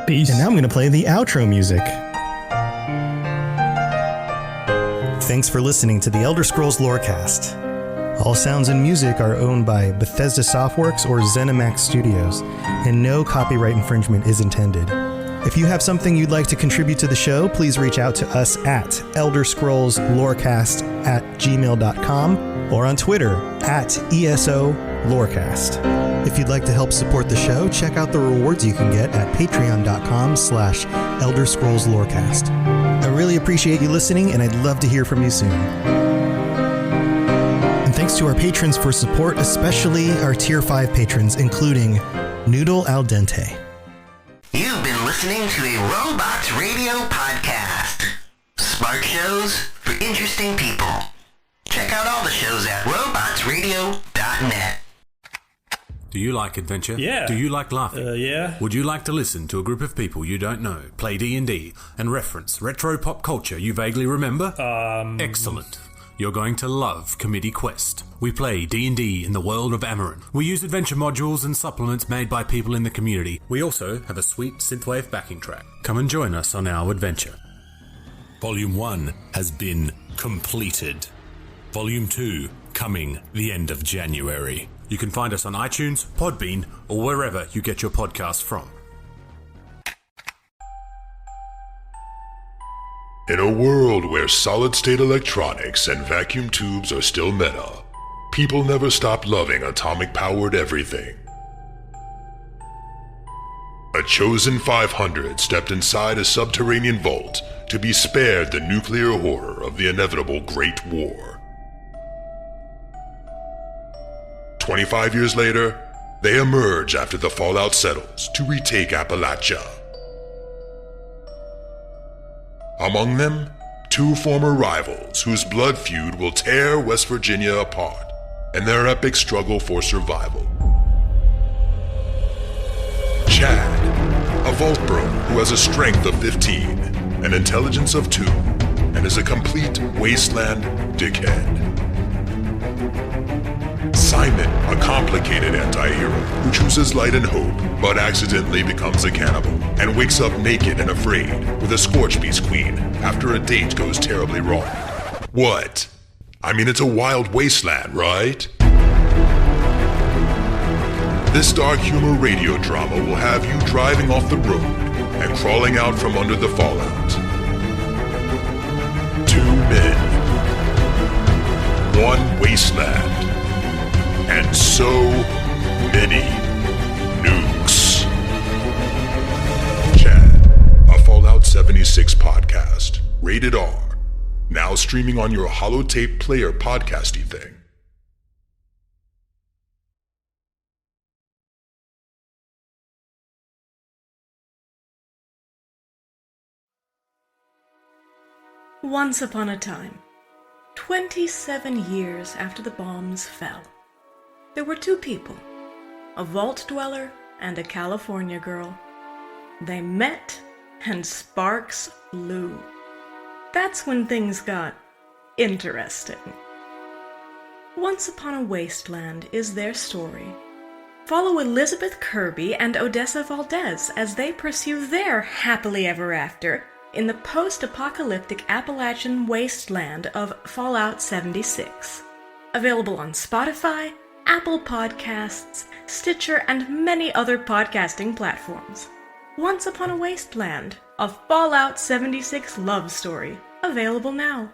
Peace. And now I'm going to play the outro music. Thanks for listening to the Elder Scrolls Lorecast. All sounds and music are owned by Bethesda Softworks or ZeniMax Studios, and no copyright infringement is intended. If you have something you'd like to contribute to the show, please reach out to us at elderscrollslorecast@gmail.com or on Twitter @ESOLorecast. If you'd like to help support the show, check out the rewards you can get at patreon.com/elderscrollslorecast. I really appreciate you listening, and I'd love to hear from you soon. And thanks to our patrons for support, especially our Tier 5 patrons, including Noodle Al Dente. You've been listening to a Robots Radio podcast. Smart shows for interesting people. Check out all the shows at robotsradio.net. Do you like adventure? Yeah. Do you like laughing? Yeah. Would you like to listen to a group of people you don't know play D&D and reference retro pop culture you vaguely remember? Excellent. You're going to love Committee Quest. We play D&D in the world of Amarin. We use adventure modules and supplements made by people in the community. We also have a sweet synthwave backing track. Come and join us on our adventure. Volume 1 has been completed. Volume 2 coming the end of January. You can find us on iTunes, Podbean, or wherever you get your podcasts from. In a world where solid-state electronics and vacuum tubes are still meta, people never stopped loving atomic-powered everything. A chosen 500 stepped inside a subterranean vault to be spared the nuclear horror of the inevitable Great War. 25 years later, they emerge after the fallout settles to retake Appalachia. Among them, two former rivals whose blood feud will tear West Virginia apart in their epic struggle for survival. Chad, a vault bro who has a strength of 15, an intelligence of 2, and is a complete wasteland dickhead. Simon, a complicated anti-hero who chooses light and hope, but accidentally becomes a cannibal, and wakes up naked and afraid with a Scorchbeast queen after a date goes terribly wrong. What? I mean, it's a wild wasteland, right? This dark humor radio drama will have you driving off the road and crawling out from under the fallout. 2 men, 1 wasteland, and so many nukes. Chad, a Fallout 76 podcast, rated R, now streaming on your holotape player podcasty thing. Once upon a time, 27 years after the bombs fell, there were 2 people, a vault dweller and a California girl. They met, and sparks flew. That's when things got interesting. Once Upon a Wasteland is their story. Follow Elizabeth Kirby and Odessa Valdez as they pursue their happily ever after in the post-apocalyptic Appalachian wasteland of Fallout 76. Available on Spotify, Apple Podcasts, Stitcher, and many other podcasting platforms. Once Upon a Wasteland, a Fallout 76 love story, available now.